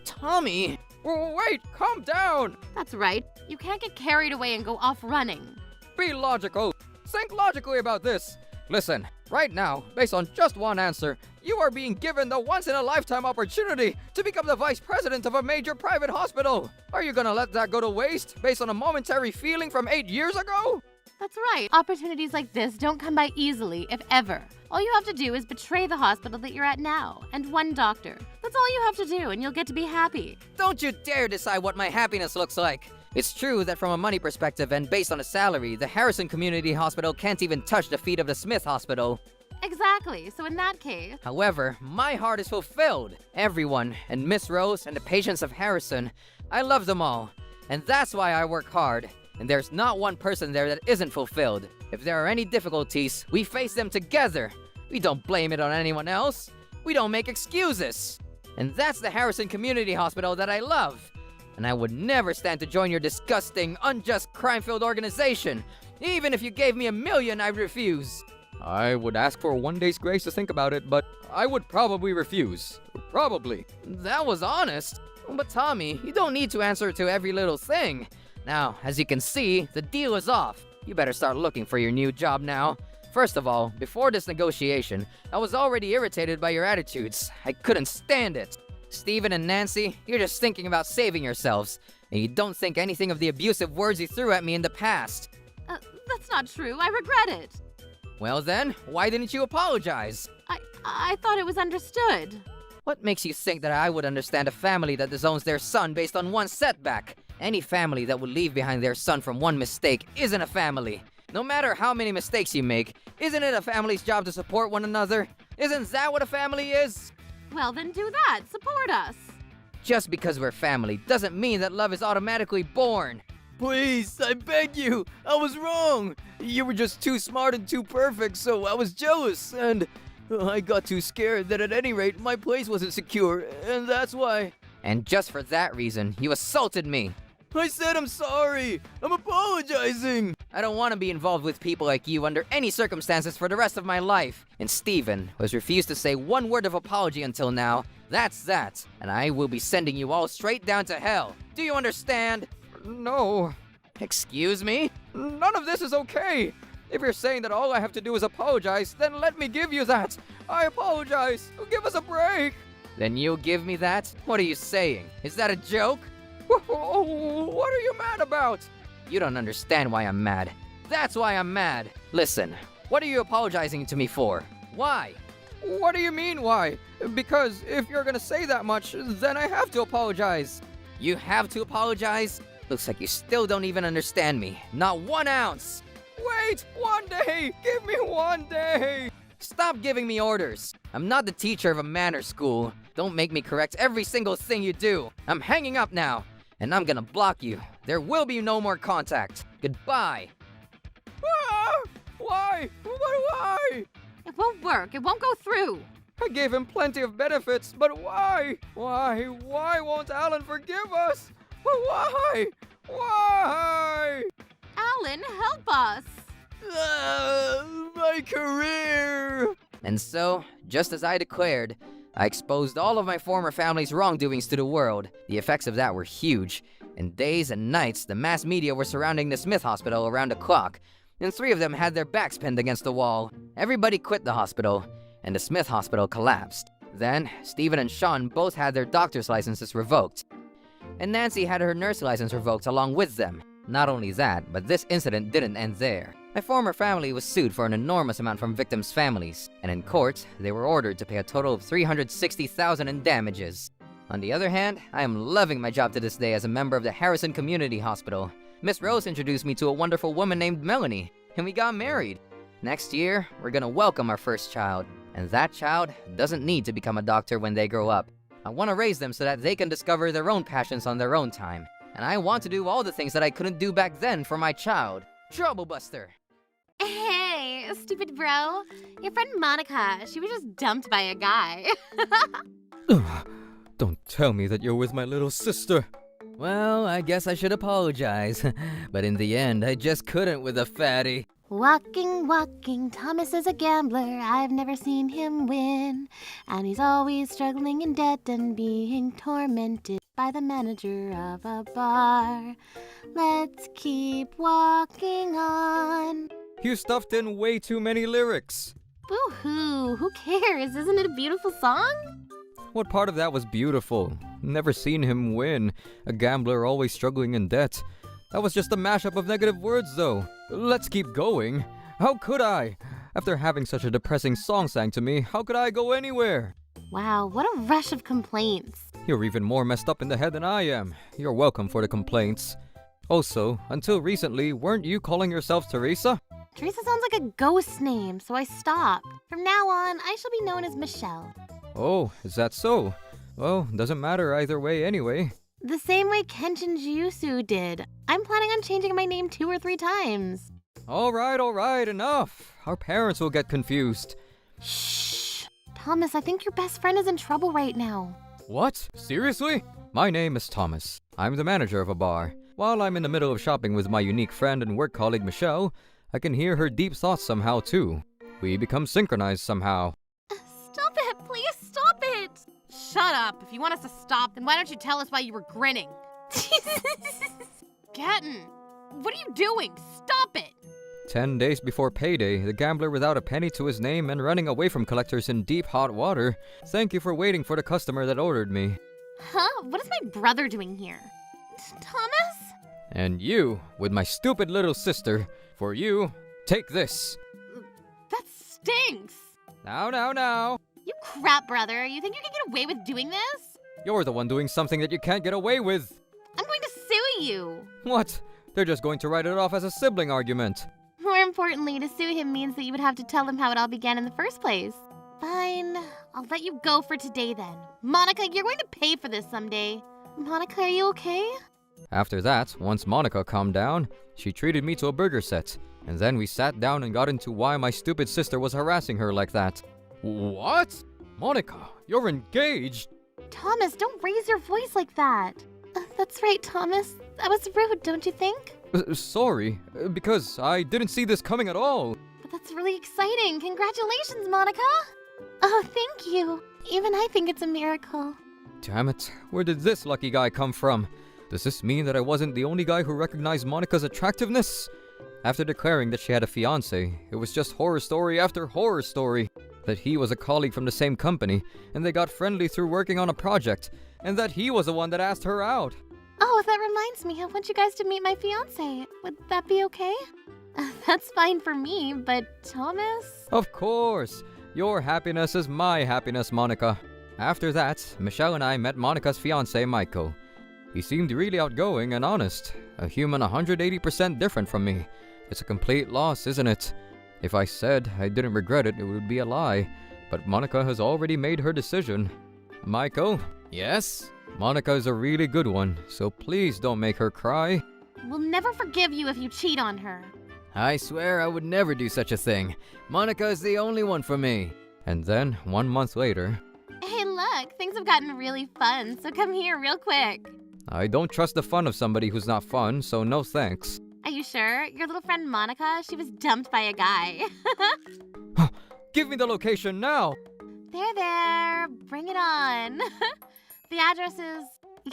Tommy? Wait, calm down! That's right. You can't get carried away and go off running. Be logical. Think logically about this. Listen, right now, based on just one answer, you are being given the once-in-a-lifetime opportunity to become the vice president of a major private hospital. Are you gonna let that go to waste based on a momentary feeling from 8 years ago? That's right. Opportunities like this don't come by easily, if ever. All you have to do is betray the hospital that you're at now, and one doctor. That's all you have to do, and you'll get to be happy. Don't you dare decide what my happiness looks like. It's true that from a money perspective and based on a salary, the Harrison Community Hospital can't even touch the feet of the Smith Hospital. Exactly. So in that case... However, my heart is fulfilled. Everyone, and Miss Rose, and the patients of Harrison, I love them all. And that's why I work hard. And there's not one person there that isn't fulfilled. If there are any difficulties, we face them together. We don't blame it on anyone else. We don't make excuses. And that's the Harrison Community Hospital that I love. And I would never stand to join your disgusting, unjust, crime-filled organization. Even if you gave me $1 million, I'd refuse. I would ask for 1 day's grace to think about it, but I would probably refuse. Probably. That was honest. But Tommy, you don't need to answer to every little thing. Now, as you can see, the deal is off. You better start looking for your new job now. First of all, before this negotiation, I was already irritated by your attitudes. I couldn't stand it. Stephen and Nancy, you're just thinking about saving yourselves, and you don't think anything of the abusive words you threw at me in the past. That's not true. I regret it. Well then, why didn't you apologize? I thought it was understood. What makes you think that I would understand a family that disowns their son based on one setback? Any family that would leave behind their son from one mistake isn't a family. No matter how many mistakes you make, isn't it a family's job to support one another? Isn't that what a family is? Well, then do that. Support us. Just because we're family doesn't mean that love is automatically born. Please, I beg you. I was wrong. You were just too smart and too perfect, so I was jealous, and I got too scared that at any rate my place wasn't secure, and that's why. And just for that reason, you assaulted me. I said I'm sorry. I'm apologizing. I don't want to be involved with people like you under any circumstances for the rest of my life. And Stephen has refused to say one word of apology until now. That's that. And I will be sending you all straight down to hell. Do you understand? No. Excuse me? None of this is okay. If you're saying that all I have to do is apologize, then let me give you that. I apologize. Give us a break. Then you'll give me that? What are you saying? Is that a joke? What are you mad about? You don't understand why I'm mad. That's why I'm mad. Listen, what are you apologizing to me for? Why? What do you mean, why? Because if you're gonna say that much, then I have to apologize. You have to apologize? Looks like you still don't even understand me. Not 1 ounce. Wait, 1 day! Give me 1 day! Stop giving me orders. I'm not the teacher of a manor school. Don't make me correct every single thing you do. I'm hanging up now, and I'm gonna block you. There will be no more contact. Goodbye. Ah! Why? Why? It won't work. It won't go through. I gave him plenty of benefits, but why? Why won't Alan forgive us? Why? Why? Alan, help us! My career! And so, just as I declared, I exposed all of my former family's wrongdoings to the world. The effects of that were huge. And days and nights, the mass media were surrounding the Smith Hospital around the clock, and 3 of them had their backs pinned against the wall. Everybody quit the hospital, and the Smith Hospital collapsed. Then, Stephen and Sean both had their doctor's licenses revoked. And Nancy had her nurse license revoked along with them. Not only that, but this incident didn't end there. My former family was sued for an enormous amount from victims' families, and in court, they were ordered to pay a total of $360,000 in damages. On the other hand, I am loving my job to this day as a member of the Harrison Community Hospital. Miss Rose introduced me to a wonderful woman named Melanie, and we got married. Next year, we're gonna welcome our first child, and that child doesn't need to become a doctor when they grow up. I want to raise them so that they can discover their own passions on their own time, and I want to do all the things that I couldn't do back then for my child. Troublebuster! Hey, stupid bro. Your friend Monica, she was just dumped by a guy. Don't tell me that you're with my little sister. Well, I guess I should apologize. But in the end, I just couldn't with a fatty. Walking, Thomas is a gambler. I've never seen him win. And he's always struggling in debt and being tormented by the manager of a bar. Let's keep walking on. You stuffed in way too many lyrics. Boo-hoo, who cares? Isn't it a beautiful song? What part of that was beautiful? Never seen him win. A gambler always struggling in debt. That was just a mashup of negative words, though. Let's keep going. How could I? After having such a depressing song sang to me, how could I go anywhere? Wow, what a rush of complaints. You're even more messed up in the head than I am. You're welcome for the complaints. Also, until recently, weren't you calling yourself Teresa? Teresa sounds like a ghost name, so I stopped. From now on, I shall be known as Michelle. Oh, is that so? Well, doesn't matter either way anyway. The same way Kenshin Jiusu did. I'm planning on changing my name 2 or 3 times. All right, enough. Our parents will get confused. Shh. Thomas, I think your best friend is in trouble right now. What? Seriously? My name is Thomas. I'm the manager of a bar. While I'm in the middle of shopping with my unique friend and work colleague Michelle, I can hear her deep thoughts somehow too. We become synchronized somehow. Stop it, please stop it! Shut up. If you want us to stop, then why don't you tell us why you were grinning? Gatton, what are you doing? Stop it! 10 days before payday, the gambler without a penny to his name and running away from collectors in deep hot water. Thank you for waiting for the customer that ordered me. Huh? What is my brother doing here? Thomas? And you, with my stupid little sister. For you, take this. That stinks! Now. You crap, brother. You think you can get away with doing this? You're the one doing something that you can't get away with. I'm going to sue you. What? They're just going to write it off as a sibling argument. More importantly, to sue him means that you would have to tell him how it all began in the first place. Fine. I'll let you go for today then. Monica, you're going to pay for this someday. Monica, are you okay? After that, once Monica calmed down, she treated me to a burger set. And then we sat down and got into why my stupid sister was harassing her like that. What? Monica, you're engaged! Thomas, don't raise your voice like that. That's right, Thomas. That was rude, don't you think? Sorry, because I didn't see this coming at all. But that's really exciting. Congratulations, Monica. Oh, thank you. Even I think it's a miracle. Damn it, where did this lucky guy come from? Does this mean that I wasn't the only guy who recognized Monica's attractiveness? After declaring that she had a fiancé, it was just horror story after horror story. That he was a colleague from the same company, and they got friendly through working on a project, and that he was the one that asked her out. Oh, that reminds me. I want you guys to meet my fiancé. Would that be okay? That's fine for me, but Thomas? Of course. Your happiness is my happiness, Monica. After that, Michelle and I met Monica's fiancé, Michael. He seemed really outgoing and honest, a human 180% different from me. It's a complete loss, isn't it? If I said I didn't regret it, it would be a lie. But Monica has already made her decision. Michael? Yes? Monica is a really good one, so please don't make her cry. We'll never forgive you if you cheat on her. I swear I would never do such a thing. Monica is the only one for me. And then, 1 month later, Hey, look, things have gotten really fun, so come here real quick. I don't trust the fun of somebody who's not fun, so no thanks. Are you sure? Your little friend Monica, she was dumped by a guy. Give me the location now! There, bring it on. The address is...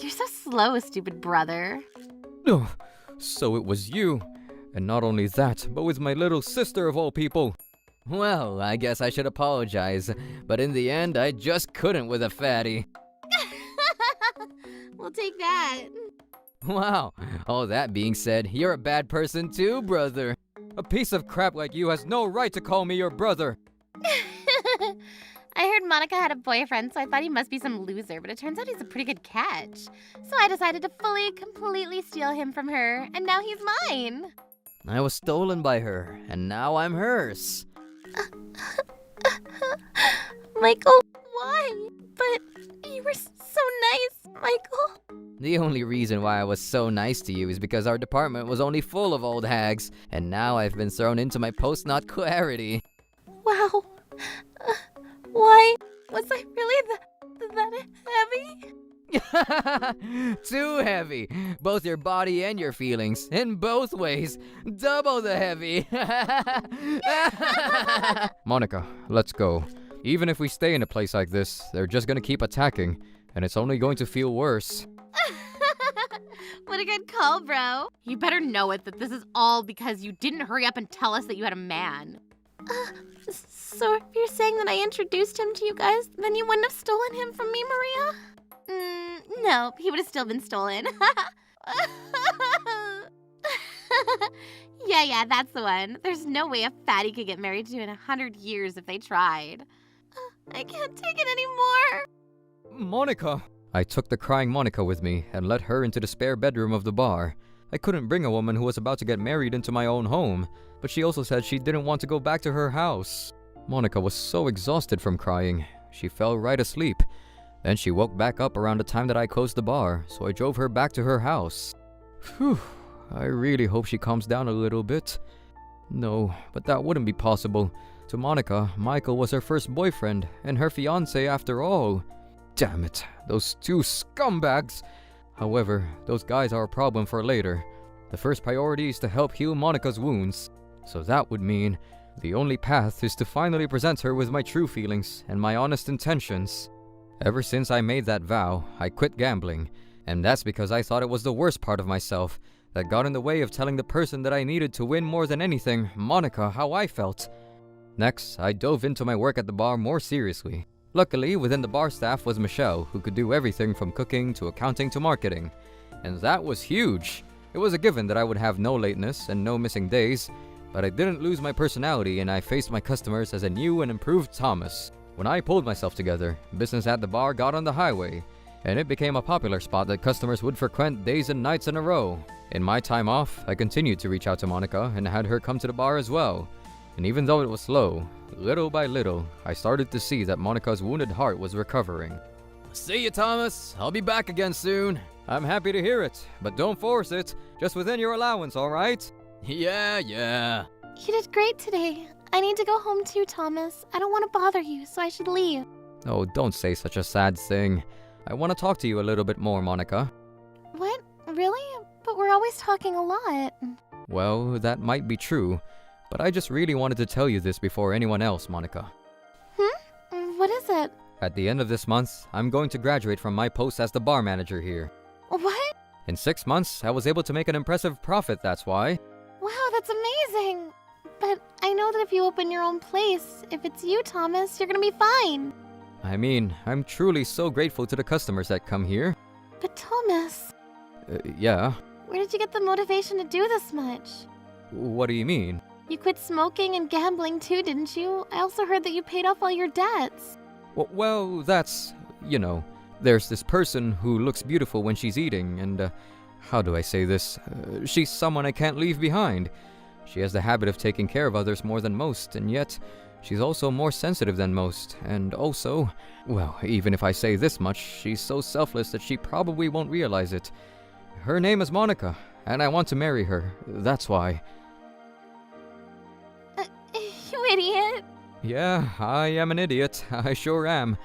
You're so slow, stupid brother. Oh, so it was you. And not only that, but with my little sister of all people. Well, I guess I should apologize, but in the end, I just couldn't with a fatty. We'll take that. Wow, all that being said, you're a bad person too, brother. A piece of crap like you has no right to call me your brother. I heard Monica had a boyfriend, so I thought he must be some loser, but it turns out he's a pretty good catch. So I decided to completely steal him from her, and now he's mine. I was stolen by her, and now I'm hers. Michael, why? But you were so nice, Michael. The only reason why I was so nice to you is because our department was only full of old hags, and now I've been thrown into my post-nut clarity. Wow. Why? Was I really that heavy? Too heavy. Both your body and your feelings. In both ways. Double the heavy. Monica, let's go. Even if we stay in a place like this, they're just gonna keep attacking, and it's only going to feel worse. What a good call, bro. You better know it that this is all because you didn't hurry up and tell us that you had a man. So if you're saying that I introduced him to you guys, then you wouldn't have stolen him from me, Maria? No, he would have still been stolen. Yeah, that's the one. There's no way a fatty could get married to in 100 years if they tried. I can't take it anymore. Monica! I took the crying Monica with me and led her into the spare bedroom of the bar. I couldn't bring a woman who was about to get married into my own home, but she also said she didn't want to go back to her house. Monica was so exhausted from crying, she fell right asleep. Then she woke back up around the time that I closed the bar, so I drove her back to her house. Phew, I really hope she calms down a little bit. No, but that wouldn't be possible. To Monica, Michael was her first boyfriend, and her fiancé after all. Damn it, those two scumbags! However, those guys are a problem for later. The first priority is to help heal Monica's wounds. So that would mean the only path is to finally present her with my true feelings and my honest intentions. Ever since I made that vow, I quit gambling, and that's because I thought it was the worst part of myself that got in the way of telling the person that I needed to win more than anything, Monica, how I felt. Next, I dove into my work at the bar more seriously. Luckily, within the bar staff was Michelle, who could do everything from cooking to accounting to marketing. And that was huge. It was a given that I would have no lateness and no missing days, but I didn't lose my personality and I faced my customers as a new and improved Thomas. When I pulled myself together, business at the bar got on the highway, and it became a popular spot that customers would frequent days and nights in a row. In my time off, I continued to reach out to Monica and had her come to the bar as well. And even though it was slow, little by little, I started to see that Monica's wounded heart was recovering. See you, Thomas. I'll be back again soon. I'm happy to hear it, but don't force it. Just within your allowance, alright? Yeah. You did great today. I need to go home too, Thomas. I don't want to bother you, so I should leave. Oh, don't say such a sad thing. I want to talk to you a little bit more, Monica. What? Really? But we're always talking a lot. Well, that might be true, but I just really wanted to tell you this before anyone else, Monica. What is it? At the end of this month, I'm going to graduate from my post as the bar manager here. What? In 6 months, I was able to make an impressive profit, that's why. Wow, that's amazing. But I know that if you open your own place, if it's you, Thomas, you're gonna be fine. I mean, I'm truly so grateful to the customers that come here. But Thomas, Yeah. where did you get the motivation to do this much? What do you mean? You quit smoking and gambling too, didn't you? I also heard that you paid off all your debts. Well, that's, there's this person who looks beautiful when she's eating, and, how do I say this? She's someone I can't leave behind. She has the habit of taking care of others more than most, and yet she's also more sensitive than most, and also, well, even if I say this much, she's so selfless that she probably won't realize it. Her name is Monica, and I want to marry her. That's why. You idiot. Yeah, I am an idiot. I sure am.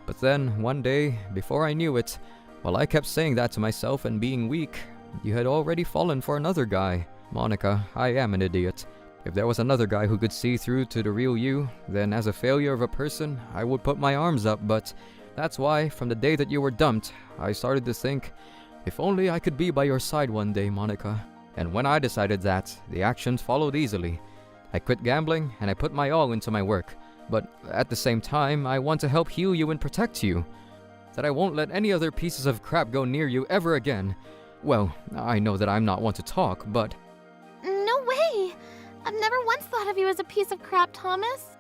But then, one day, before I knew it, while I kept saying that to myself and being weak, you had already fallen for another guy. Monica, I am an idiot. If there was another guy who could see through to the real you, then as a failure of a person, I would put my arms up, but that's why, from the day that you were dumped, I started to think, if only I could be by your side one day, Monica. And when I decided that, the actions followed easily. I quit gambling, and I put my all into my work. But at the same time, I want to help heal you and protect you. That I won't let any other pieces of crap go near you ever again. Well, I know that I'm not one to talk, but... No way! I've never once thought of you as a piece of crap, Thomas.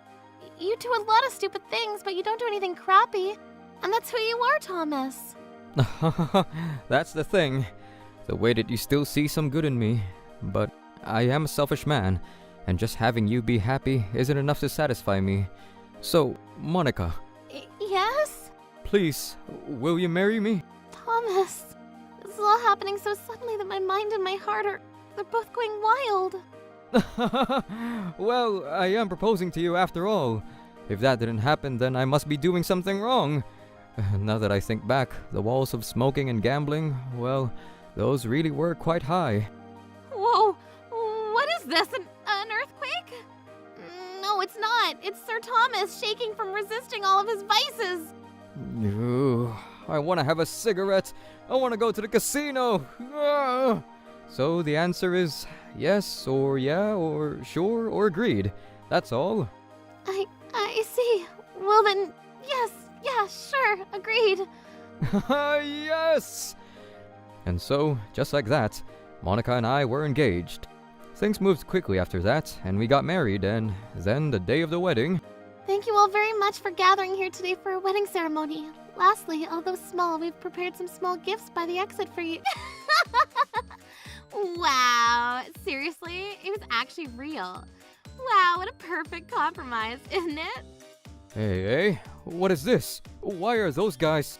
You do a lot of stupid things, but you don't do anything crappy. And that's who you are, Thomas. That's the thing. The way that you still see some good in me. But I am a selfish man, and just having you be happy isn't enough to satisfy me. So, Monica. Yes? Please, will you marry me? Thomas. This is all happening so suddenly that my mind and my heart they're both going wild. Well, I am proposing to you after all. If that didn't happen, then I must be doing something wrong. Now that I think back, the walls of smoking and gambling, well, those really were quite high. Whoa! What is this? An earthquake? No, it's not. It's Sir Thomas shaking from resisting all of his vices. Ooh, I want to have a cigarette. I want to go to the casino. Ah! So the answer is yes, or yeah, or sure, or agreed. That's all. I see. Well then, yes, yeah, sure, agreed. Yes! And so, just like that, Monica and I were engaged. Things moved quickly after that, and we got married, and then the day of the wedding... Thank you all very much for gathering here today for a wedding ceremony. Lastly, although small, we've prepared some small gifts by the exit for you. Wow, seriously? It was actually real. Wow, what a perfect compromise, isn't it? Hey, what is this? Why are those guys...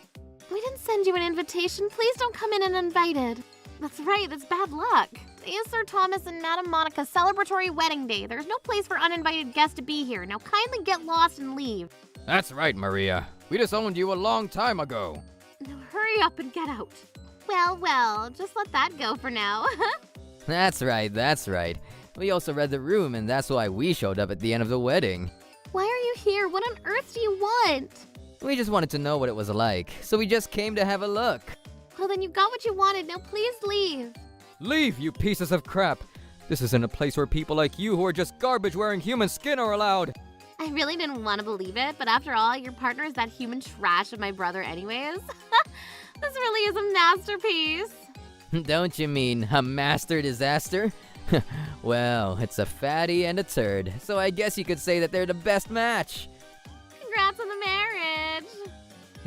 We didn't send you an invitation. Please don't come in uninvited. That's right, that's bad luck. Today is Sir Thomas and Madam Monica's celebratory wedding day. There's no place for uninvited guests to be here. Now kindly get lost and leave. That's right, Maria. We disowned you a long time ago. Now hurry up and get out. Well, just let that go for now. That's right. We also read the room, and that's why we showed up at the end of the wedding. Why are you here? What on earth do you want? We just wanted to know what it was like, so we just came to have a look. Well, then you got what you wanted. Now please leave. Leave, you pieces of crap! This isn't a place where people like you who are just garbage wearing human skin are allowed! I really didn't want to believe it, but after all, your partner is that human trash of my brother anyways. This really is a masterpiece. Don't you mean a master disaster? Well, it's a fatty and a turd, so I guess you could say that they're the best match. Congrats on the marriage.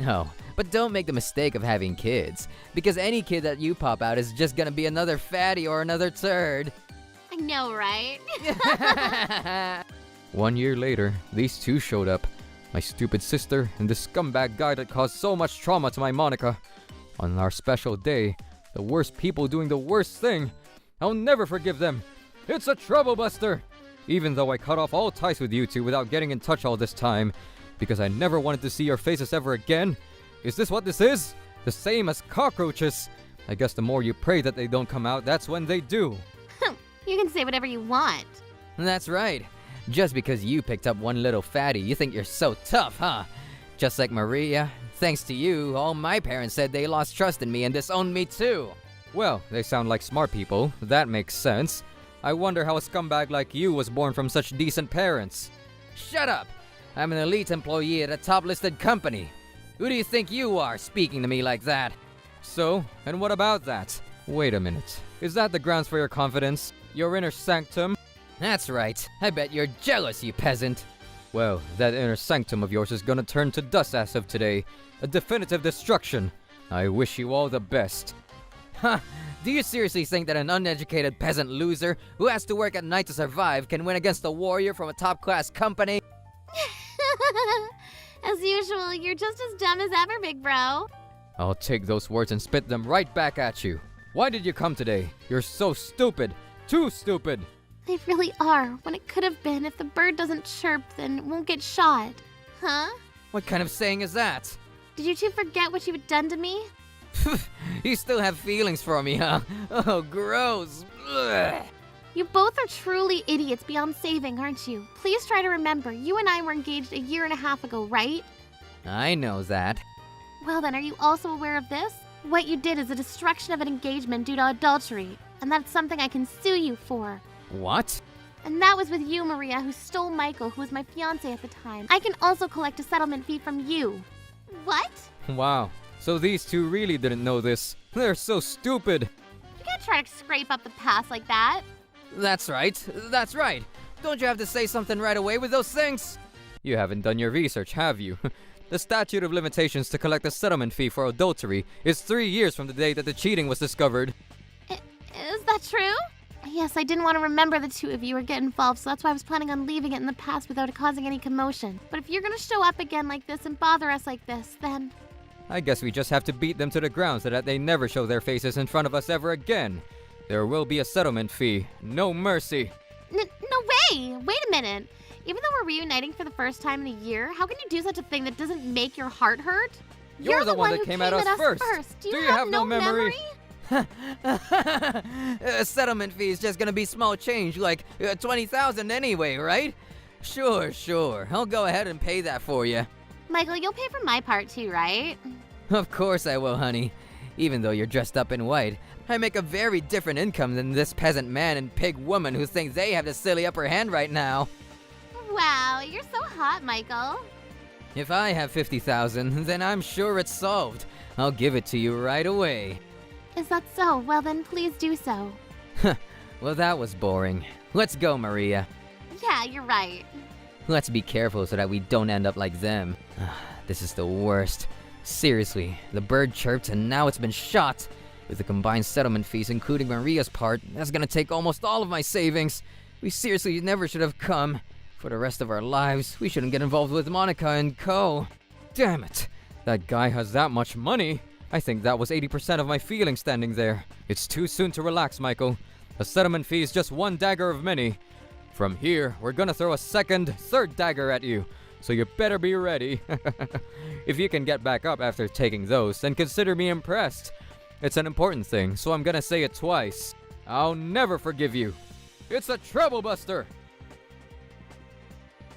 No, but don't make the mistake of having kids, because any kid that you pop out is just gonna be another fatty or another turd. I know, right? 1 year later, these two showed up. My stupid sister and this scumbag guy that caused so much trauma to my Monica. On our special day, the worst people doing the worst thing. I'll never forgive them. It's a trouble buster. Even though I cut off all ties with you two without getting in touch all this time, because I never wanted to see your faces ever again. Is this what this is? The same as cockroaches. I guess the more you pray that they don't come out, that's when they do. You can say whatever you want. That's right. Just because you picked up one little fatty, you think you're so tough, huh? Just like Maria, thanks to you, all my parents said they lost trust in me and disowned me too. Well, they sound like smart people. That makes sense. I wonder how a scumbag like you was born from such decent parents. Shut up! I'm an elite employee at a top-listed company. Who do you think you are, speaking to me like that? So, and what about that? Wait a minute. Is that the grounds for your confidence? Your inner sanctum? That's right. I bet you're jealous, you peasant. Well, that inner sanctum of yours is gonna turn to dust as of today. A definitive destruction. I wish you all the best. Huh? Do you seriously think that an uneducated peasant loser who has to work at night to survive can win against a warrior from a top-class company? As usual, you're just as dumb as ever, big bro. I'll take those words and spit them right back at you. Why did you come today? You're so stupid. Too stupid. They really are. When it could have been, if the bird doesn't chirp, then it won't get shot. Huh? What kind of saying is that? Did you two forget what you had done to me? You still have feelings for me, huh? Oh, gross. Ugh. You both are truly idiots beyond saving, aren't you? Please try to remember, you and I were engaged 1.5 years ago, right? I know that. Well then, are you also aware of this? What you did is a destruction of an engagement due to adultery, and that's something I can sue you for. What? And that was with you, Maria, who stole Michael, who was my fiancé at the time. I can also collect a settlement fee from you. What? Wow. So these two really didn't know this. They're so stupid. You can't try to scrape up the past like that. That's right. That's right. Don't you have to say something right away with those things? You haven't done your research, have you? The statute of limitations to collect a settlement fee for adultery is 3 years from the day that the cheating was discovered. Is that true? Yes, I didn't want to remember the two of you or get involved, so that's why I was planning on leaving it in the past without it causing any commotion. But if you're gonna show up again like this and bother us like this, then... I guess we just have to beat them to the ground so that they never show their faces in front of us ever again. There will be a settlement fee. No mercy. No way! Wait a minute. Even though we're reuniting for the first time in 1 year, how can you do such a thing that doesn't make your heart hurt? You're the one that came at us first. Do you have no memory? Settlement fee is just gonna be small change, like 20,000 anyway, right? Sure. I'll go ahead and pay that for you. Michael, you'll pay for my part too, right? Of course I will, honey. Even though you're dressed up in white, I make a very different income than this peasant man and pig woman who thinks they have the silly upper hand right now. Wow, you're so hot, Michael. If I have 50,000, then I'm sure it's solved. I'll give it to you right away. Is that so? Well then, please do so. Well, that was boring. Let's go, Maria. Yeah, you're right. Let's be careful so that we don't end up like them. This is the worst. Seriously, the bird chirped and now it's been shot. With the combined settlement fees, including Maria's part, that's gonna take almost all of my savings. We seriously never should have come. For the rest of our lives, we shouldn't get involved with Monica and co. Damn it. That guy has that much money. I think that was 80% of my feelings standing there. It's too soon to relax, Michael. A settlement fee is just one dagger of many. From here, we're gonna throw a second, third dagger at you. So you better be ready. If you can get back up after taking those, then consider me impressed. It's an important thing, so I'm gonna say it twice. I'll never forgive you. It's a trouble buster!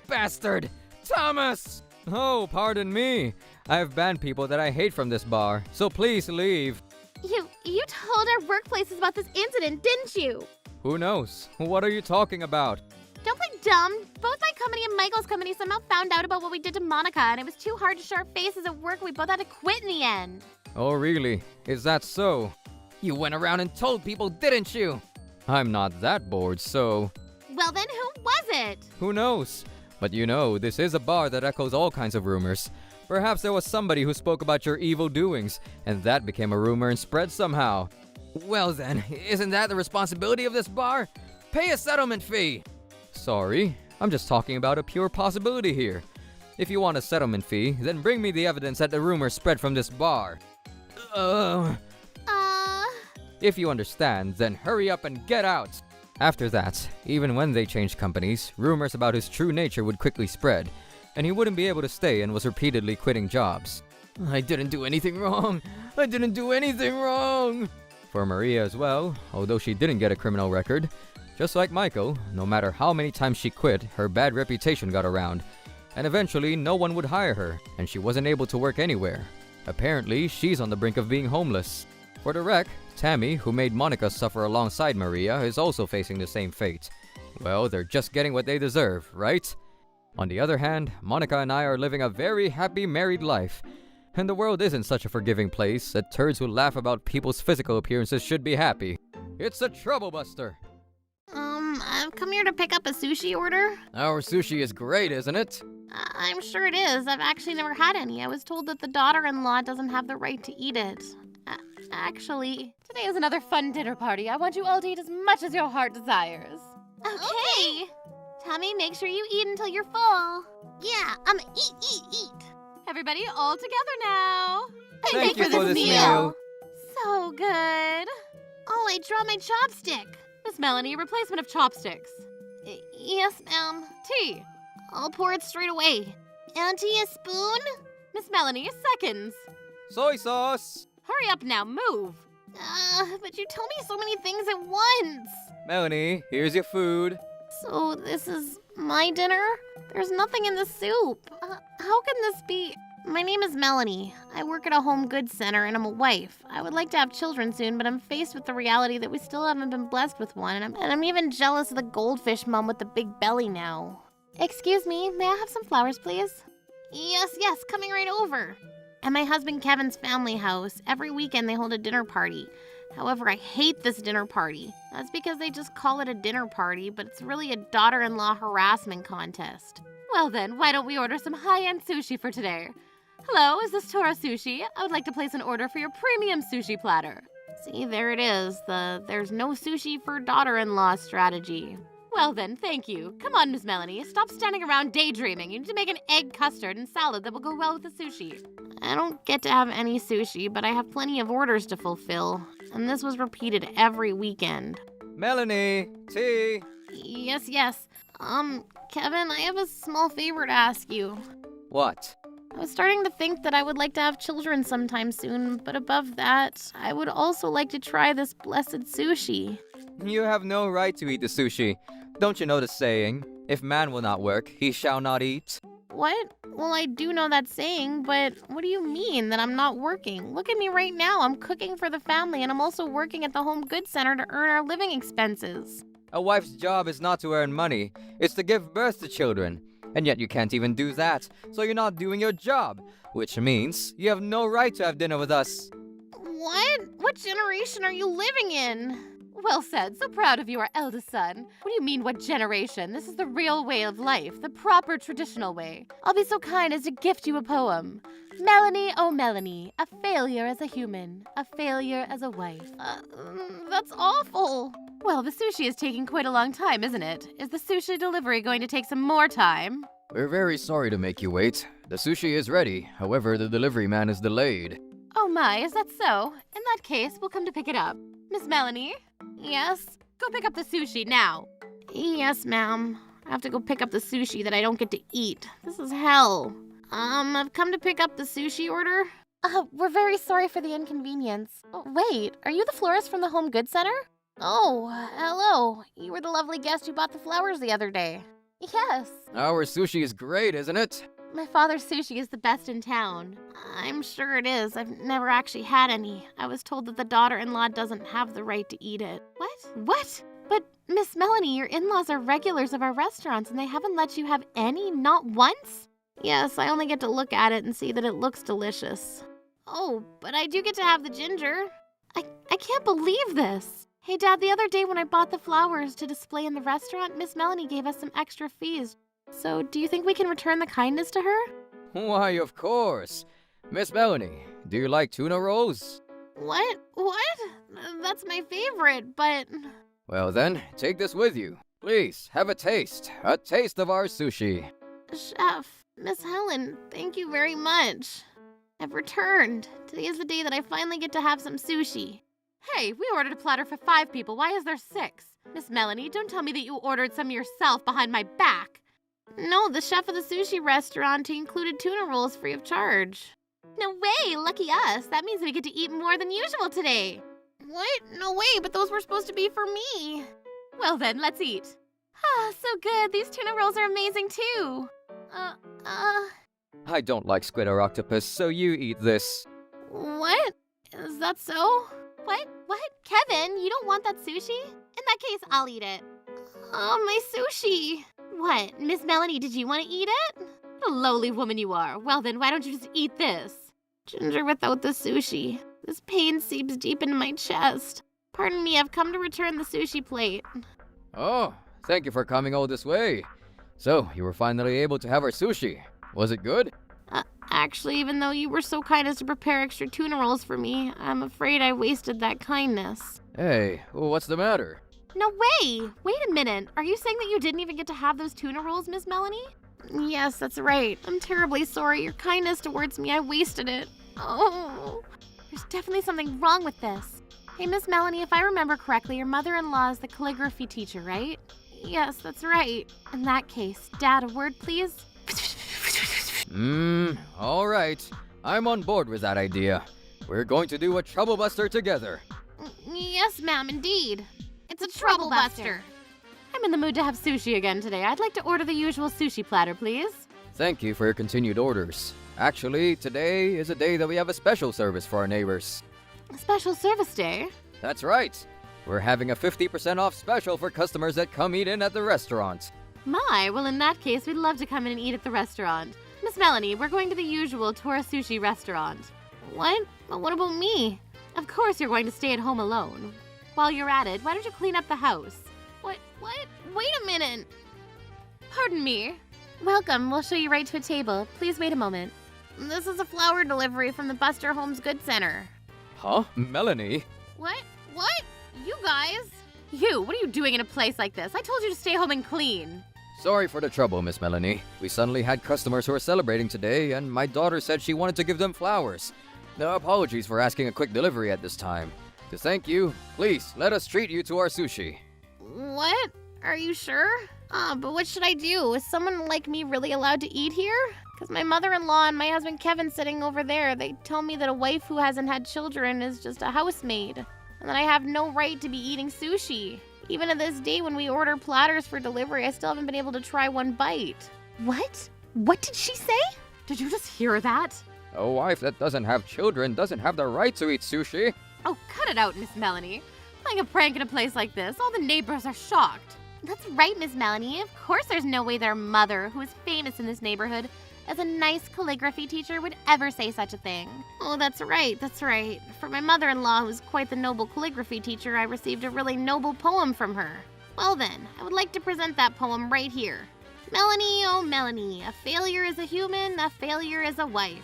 Bastard! Thomas! Oh, pardon me. I've banned people that I hate from this bar, so please leave. You told our workplaces about this incident, didn't you? Who knows? What are you talking about? Don't play dumb. Both my company and Michael's company somehow found out about what we did to Monica, and it was too hard to show our faces at work. We both had to quit in the end. Oh, really? Is that so? You went around and told people, didn't you? I'm not that bored, so... Well then, who was it? Who knows? But you know, this is a bar that echoes all kinds of rumors. Perhaps there was somebody who spoke about your evil doings, and that became a rumor and spread somehow. Well then, isn't that the responsibility of this bar? Pay a settlement fee! Sorry, I'm just talking about a pure possibility here. If you want a settlement fee, then bring me the evidence that the rumor spread from this bar. If you understand, then hurry up and get out! After that, even when they changed companies, rumors about his true nature would quickly spread, and he wouldn't be able to stay and was repeatedly quitting jobs. I didn't do anything wrong! I didn't do anything wrong! For Maria as well, although she didn't get a criminal record, just like Michael, no matter how many times she quit, her bad reputation got around, and eventually no one would hire her, and she wasn't able to work anywhere. Apparently, she's on the brink of being homeless. For the wreck, Tammy, who made Monica suffer alongside Maria, is also facing the same fate. Well, they're just getting what they deserve, right? On the other hand, Monica and I are living a very happy married life. And the world isn't such a forgiving place that turds who laugh about people's physical appearances should be happy. It's a trouble buster! I've come here to pick up a sushi order. Our sushi is great, isn't it? I'm sure it is. I've actually never had any. I was told that the daughter-in-law doesn't have the right to eat it. Actually, today is another fun dinner party. I want you all to eat as much as your heart desires. Okay. Tommy, make sure you eat until you're full. Yeah, eat. Everybody all together now. Thank you for this meal. So good. Oh, I dropped my chopstick. Miss Melanie, replacement of chopsticks. Yes, ma'am. Tea. I'll pour it straight away. Auntie, a spoon? Miss Melanie, seconds. Soy sauce! Hurry up now, move. But you told me so many things at once. Melanie, here's your food. So this is my dinner? There's nothing in the soup. How can this be? My name is Melanie. I work at a home goods center and I'm a wife. I would like to have children soon, but I'm faced with the reality that we still haven't been blessed with one, and I'm even jealous of the goldfish mom with the big belly now. Excuse me, may I have some flowers, please? Yes, coming right over. At my husband Kevin's family house, every weekend they hold a dinner party. However, I hate this dinner party. That's because they just call it a dinner party, but it's really a daughter-in-law harassment contest. Well then, why don't we order some high-end sushi for today? Hello, is this Tora Sushi? I would like to place an order for your premium sushi platter. See, there it is, there's no sushi for daughter-in-law strategy. Well then, thank you. Come on, Miss Melanie, stop standing around daydreaming. You need to make an egg custard and salad that will go well with the sushi. I don't get to have any sushi, but I have plenty of orders to fulfill. And this was repeated every weekend. Melanie, tea! Yes. Kevin, I have a small favor to ask you. What? I was starting to think that I would like to have children sometime soon, but above that, I would also like to try this blessed sushi. You have no right to eat the sushi. Don't you know the saying? If man will not work, he shall not eat. What? Well, I do know that saying, but what do you mean that I'm not working? Look at me right now. I'm cooking for the family, and I'm also working at the home goods center to earn our living expenses. A wife's job is not to earn money, it's to give birth to children. And yet you can't even do that, so you're not doing your job. Which means you have no right to have dinner with us. What? What generation are you living in? Well said. So proud of you, our eldest son. What do you mean, what generation? This is the real way of life, the proper traditional way. I'll be so kind as to gift you a poem. Melanie, oh Melanie, a failure as a human, a failure as a wife. That's awful. Well, the sushi is taking quite a long time, isn't it? Is the sushi delivery going to take some more time? We're very sorry to make you wait. The sushi is ready, however, the delivery man is delayed. Oh my, is that so? In that case, we'll come to pick it up. Miss Melanie? Yes? Go pick up the sushi now. Yes, ma'am. I have to go pick up the sushi that I don't get to eat. This is hell. I've come to pick up the sushi order. We're very sorry for the inconvenience. Oh, wait, are you the florist from the home goods center? Oh, hello. You were the lovely guest who bought the flowers the other day. Yes. Our sushi is great, isn't it? My father's sushi is the best in town. I'm sure it is. I've never actually had any. I was told that the daughter-in-law doesn't have the right to eat it. What? But, Miss Melanie, your in-laws are regulars of our restaurants and they haven't let you have any, not once? Yes, I only get to look at it and see that it looks delicious. Oh, but I do get to have the ginger. I can't believe this. Hey, Dad, the other day when I bought the flowers to display in the restaurant, Miss Melanie gave us some extra fees. So, do you think we can return the kindness to her? Why, of course. Miss Melanie, do you like tuna rolls? What? That's my favorite, but... Well then, take this with you. Please, have a taste of our sushi. Chef, Miss Helen, thank you very much. I've returned. Today is the day that I finally get to have some sushi. Hey, we ordered a platter for 5 people. Why is there 6? Miss Melanie, don't tell me that you ordered some yourself behind my back. No, the chef of the sushi restaurant included tuna rolls free of charge. No way, lucky us. That means we get to eat more than usual today. What? No way, but those were supposed to be for me. Well then, let's eat. So good. These tuna rolls are amazing too. I don't like squid or octopus, so you eat this. What? Is that so? What? Kevin, you don't want that sushi? In that case, I'll eat it. Oh, my sushi. What? Miss Melanie, did you want to eat it? What a lowly woman you are. Well then, why don't you just eat this? Ginger without the sushi. This pain seeps deep into my chest. Pardon me, I've come to return the sushi plate. Oh, thank you for coming all this way. So, you were finally able to have our sushi. Was it good? Actually, even though you were so kind as to prepare extra tuna rolls for me, I'm afraid I wasted that kindness. Hey, what's the matter? No way! Wait a minute. Are you saying that you didn't even get to have those tuna rolls, Miss Melanie? Yes, that's right. I'm terribly sorry. Your kindness towards me, I wasted it. Oh, there's definitely something wrong with this. Hey, Miss Melanie, if I remember correctly, your mother-in-law is the calligraphy teacher, right? Yes, that's right. In that case, Dad, a word, please? Alright. I'm on board with that idea. We're going to do a trouble buster together. Yes, ma'am, indeed. It's a trouble buster. I'm in the mood to have sushi again today. I'd like to order the usual sushi platter, please. Thank you for your continued orders. Actually, today is a day that we have a special service for our neighbors. A special service day? That's right. We're having a 50% off special for customers that come eat in at the restaurant. My, well, in that case, we'd love to come in and eat at the restaurant. Miss Melanie, we're going to the usual Tora Sushi restaurant. What? But what about me? Of course you're going to stay at home alone. While you're at it, why don't you clean up the house? What? Wait a minute. Pardon me. Welcome, we'll show you right to a table. Please wait a moment. This is a flower delivery from the Buster Homes Goods Center. Huh? Melanie? What? You guys? You, what are you doing in a place like this? I told you to stay home and clean. Sorry for the trouble, Miss Melanie. We suddenly had customers who are celebrating today, and my daughter said she wanted to give them flowers. No apologies for asking a quick delivery at this time. To thank you, please let us treat you to our sushi. What? Are you sure? But what should I do? Is someone like me really allowed to eat here? Because my mother-in-law and my husband Kevin sitting over there, they tell me that a wife who hasn't had children is just a housemaid. And that I have no right to be eating sushi. Even to this day when we order platters for delivery, I still haven't been able to try one bite. What? What did she say? Did you just hear that? A wife that doesn't have children doesn't have the right to eat sushi. Oh, cut it out, Miss Melanie. Playing a prank in a place like this, all the neighbors are shocked. That's right, Miss Melanie. Of course there's no way their mother, who is famous in this neighborhood, as a nice calligraphy teacher, would ever say such a thing. Oh, that's right. For my mother-in-law, who's quite the noble calligraphy teacher, I received a really noble poem from her. Well then, I would like to present that poem right here. Melanie, oh Melanie, a failure is a human, a failure is a wife.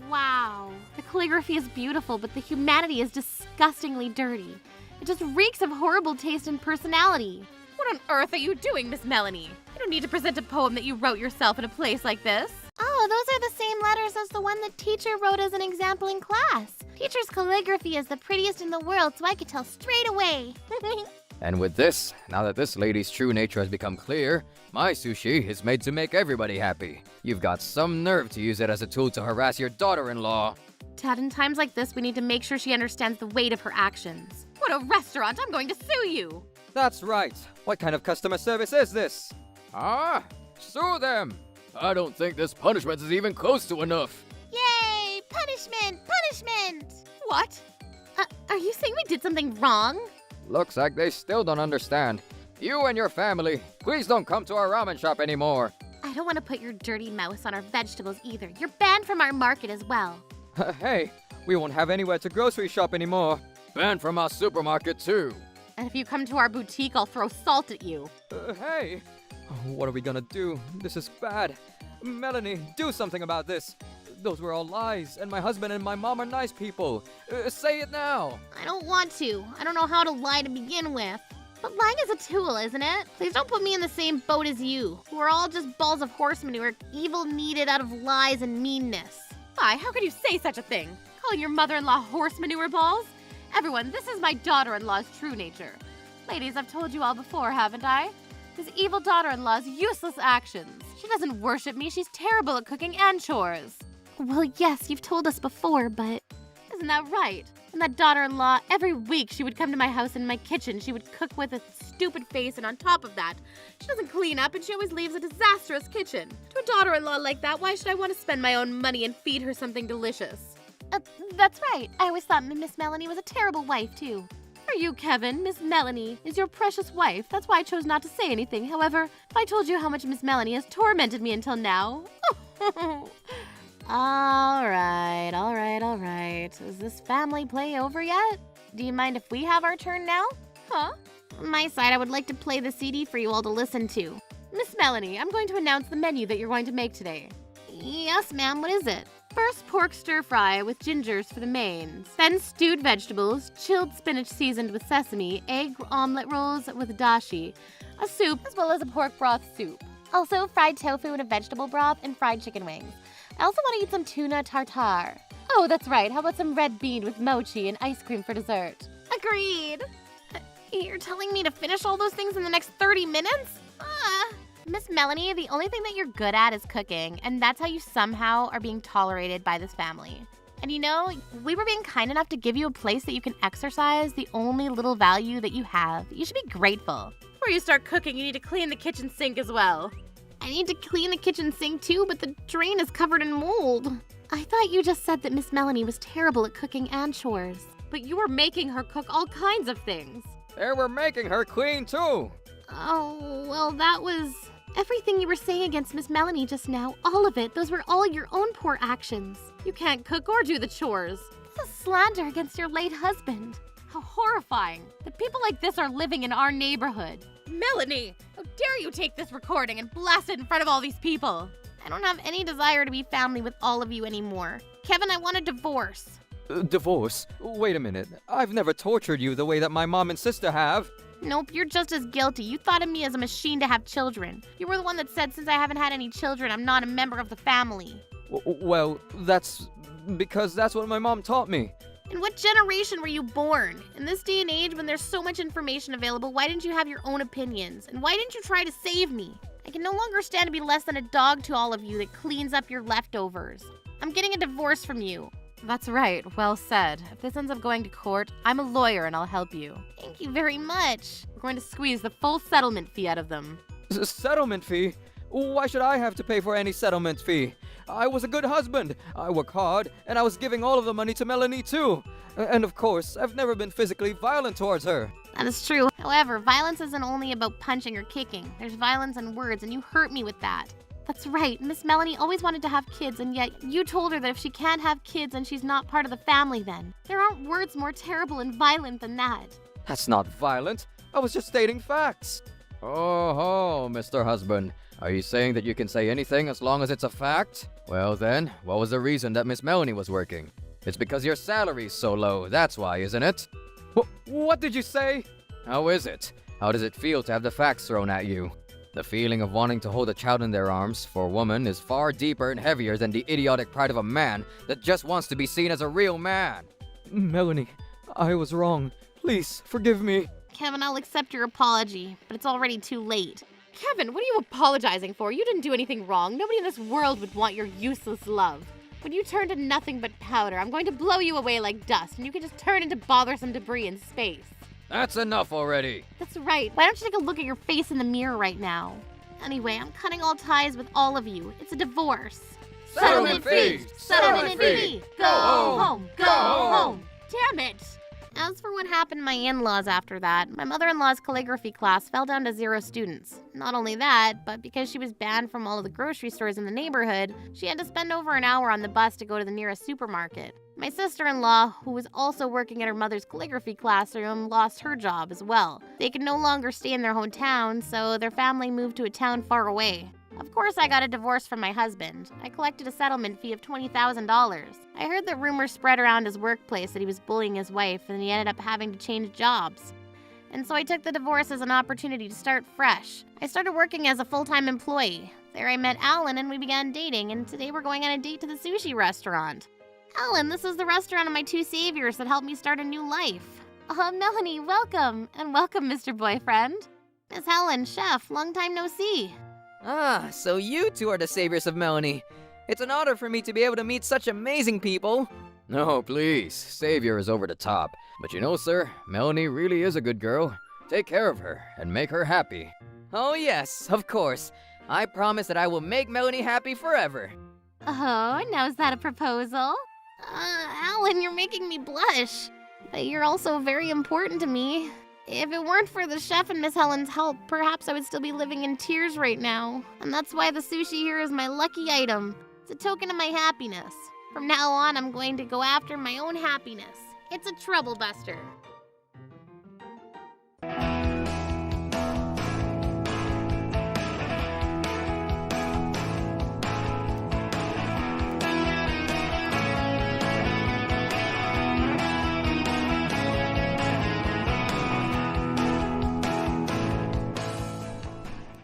Wow. The calligraphy is beautiful, but the humanity is disgustingly dirty. It just reeks of horrible taste and personality. What on earth are you doing, Miss Melanie? You don't need to present a poem that you wrote yourself in a place like this. Oh, those are the same letters as the one the teacher wrote as an example in class. Teacher's calligraphy is the prettiest in the world, so I could tell straight away. And with this, now that this lady's true nature has become clear, my sushi is made to make everybody happy. You've got some nerve to use it as a tool to harass your daughter-in-law. Dad, in times like this, we need to make sure she understands the weight of her actions. What a restaurant! I'm going to sue you! That's right. What kind of customer service is this? Sue them! I don't think this punishment is even close to enough. Yay! Punishment! Punishment! What? Are you saying we did something wrong? Looks like they still don't understand. You and your family, please don't come to our ramen shop anymore. I don't want to put your dirty mouse on our vegetables either. You're banned from our market as well. Hey, we won't have anywhere to grocery shop anymore. Banned from our supermarket too. And if you come to our boutique, I'll throw salt at you. Hey! Oh, what are we gonna do? This is bad. Melanie, do something about this. Those were all lies, and my husband and my mom are nice people. Say it now. I don't want to. I don't know how to lie to begin with. But lying is a tool, isn't it? Please don't put me in the same boat as you, who are all just balls of horse manure, evil kneaded out of lies and meanness. Why, how could you say such a thing? Calling your mother-in-law horse manure balls? Everyone, this is my daughter-in-law's true nature. Ladies, I've told you all before, haven't I? This evil daughter-in-law's useless actions. She doesn't worship me, she's terrible at cooking and chores. Well, yes, you've told us before, but isn't that right? And that daughter-in-law, every week she would come to my house in my kitchen. She would cook with a stupid face, and on top of that, she doesn't clean up and she always leaves a disastrous kitchen. To a daughter-in-law like that, why should I want to spend my own money and feed her something delicious? That's right. I always thought Miss Melanie was a terrible wife, too. Are you, Kevin? Miss Melanie is your precious wife. That's why I chose not to say anything. However, if I told you how much Miss Melanie has tormented me until now... All right. Is this family play over yet? Do you mind if we have our turn now? Huh? On my side, I would like to play the CD for you all to listen to. Miss Melanie, I'm going to announce the menu that you're going to make today. Yes, ma'am. What is it? First, pork stir-fry with gingers for the mains. Then stewed vegetables, chilled spinach seasoned with sesame, egg omelet rolls with dashi, a soup, as well as a pork broth soup. Also, fried tofu and a vegetable broth and fried chicken wings. I also want to eat some tuna tartare. Oh, that's right. How about some red bean with mochi and ice cream for dessert? Agreed. You're telling me to finish all those things in the next 30 minutes? Miss Melanie, the only thing that you're good at is cooking, and that's how you somehow are being tolerated by this family. And you know, we were being kind enough to give you a place that you can exercise the only little value that you have. You should be grateful. Before you start cooking, you need to clean the kitchen sink as well. I need to clean the kitchen sink too, but the drain is covered in mold. I thought you just said that Miss Melanie was terrible at cooking and chores. But you were making her cook all kinds of things. They were making her clean too. Oh, well, that was... Everything you were saying against Miss Melanie just now, all of it, those were all your own poor actions. You can't cook or do the chores. This is slander against your late husband. How horrifying that people like this are living in our neighborhood. Melanie, how dare you take this recording and blast it in front of all these people? I don't have any desire to be family with all of you anymore. Kevin, I want a divorce. Divorce? Wait a minute. I've never tortured you the way that my mom and sister have. Nope, you're just as guilty. You thought of me as a machine to have children. You were the one that said since I haven't had any children, I'm not a member of the family. Well, that's because that's what my mom taught me. In what generation were you born? In this day and age, when there's so much information available, why didn't you have your own opinions? And why didn't you try to save me? I can no longer stand to be less than a dog to all of you that cleans up your leftovers. I'm getting a divorce from you. That's right, well said. If this ends up going to court, I'm a lawyer and I'll help you. Thank you very much. We're going to squeeze the full settlement fee out of them. Settlement fee? Why should I have to pay for any settlement fee? I was a good husband. I work hard, and I was giving all of the money to Melanie too. And of course, I've never been physically violent towards her. That is true. However, violence isn't only about punching or kicking. There's violence in words, and you hurt me with that. That's right. Miss Melanie always wanted to have kids, and yet you told her that if she can't have kids, then she's not part of the family then. There aren't words more terrible and violent than that. That's not violent. I was just stating facts. Oh, Mr. Husband. Are you saying that you can say anything as long as it's a fact? Well then, what was the reason that Miss Melanie was working? It's because your salary's so low, that's why, isn't it? What did you say? How is it? How does it feel to have the facts thrown at you? The feeling of wanting to hold a child in their arms for a woman is far deeper and heavier than the idiotic pride of a man that just wants to be seen as a real man. Melanie, I was wrong. Please, forgive me. Kevin, I'll accept your apology, but it's already too late. Kevin, what are you apologizing for? You didn't do anything wrong. Nobody in this world would want your useless love. When you turn to nothing but powder, I'm going to blow you away like dust, and you can just turn into bothersome debris in space. That's enough already. That's right. Why don't you take a look at your face in the mirror right now? Anyway, I'm cutting all ties with all of you. It's a divorce. Settlement fee! Settlement fee! Go home! Go home! Damn it! As for what happened to my in-laws after that, my mother-in-law's calligraphy class fell down to 0 students. Not only that, but because she was banned from all of the grocery stores in the neighborhood, she had to spend over an hour on the bus to go to the nearest supermarket. My sister-in-law, who was also working at her mother's calligraphy classroom, lost her job as well. They could no longer stay in their hometown, so their family moved to a town far away. Of course, I got a divorce from my husband. I collected a settlement fee of $20,000. I heard that rumors spread around his workplace that he was bullying his wife, and he ended up having to change jobs. And so I took the divorce as an opportunity to start fresh. I started working as a full-time employee. There I met Alan and we began dating, and today we're going on a date to the sushi restaurant. Alan, this is the restaurant of my 2 saviors that helped me start a new life. Melanie, welcome, and welcome, Mr. Boyfriend. Miss Helen, chef, long time no see. Ah, so you two are the saviors of Melanie. It's an honor for me to be able to meet such amazing people. No, please. Savior is over the top. But you know, sir, Melanie really is a good girl. Take care of her and make her happy. Oh yes, of course. I promise that I will make Melanie happy forever. Oh, now is that a proposal? Alan, you're making me blush. But you're also very important to me. If it weren't for the chef and Miss Helen's help, perhaps I would still be living in tears right now. And that's why the sushi here is my lucky item. It's a token of my happiness. From now on, I'm going to go after my own happiness. It's a trouble buster.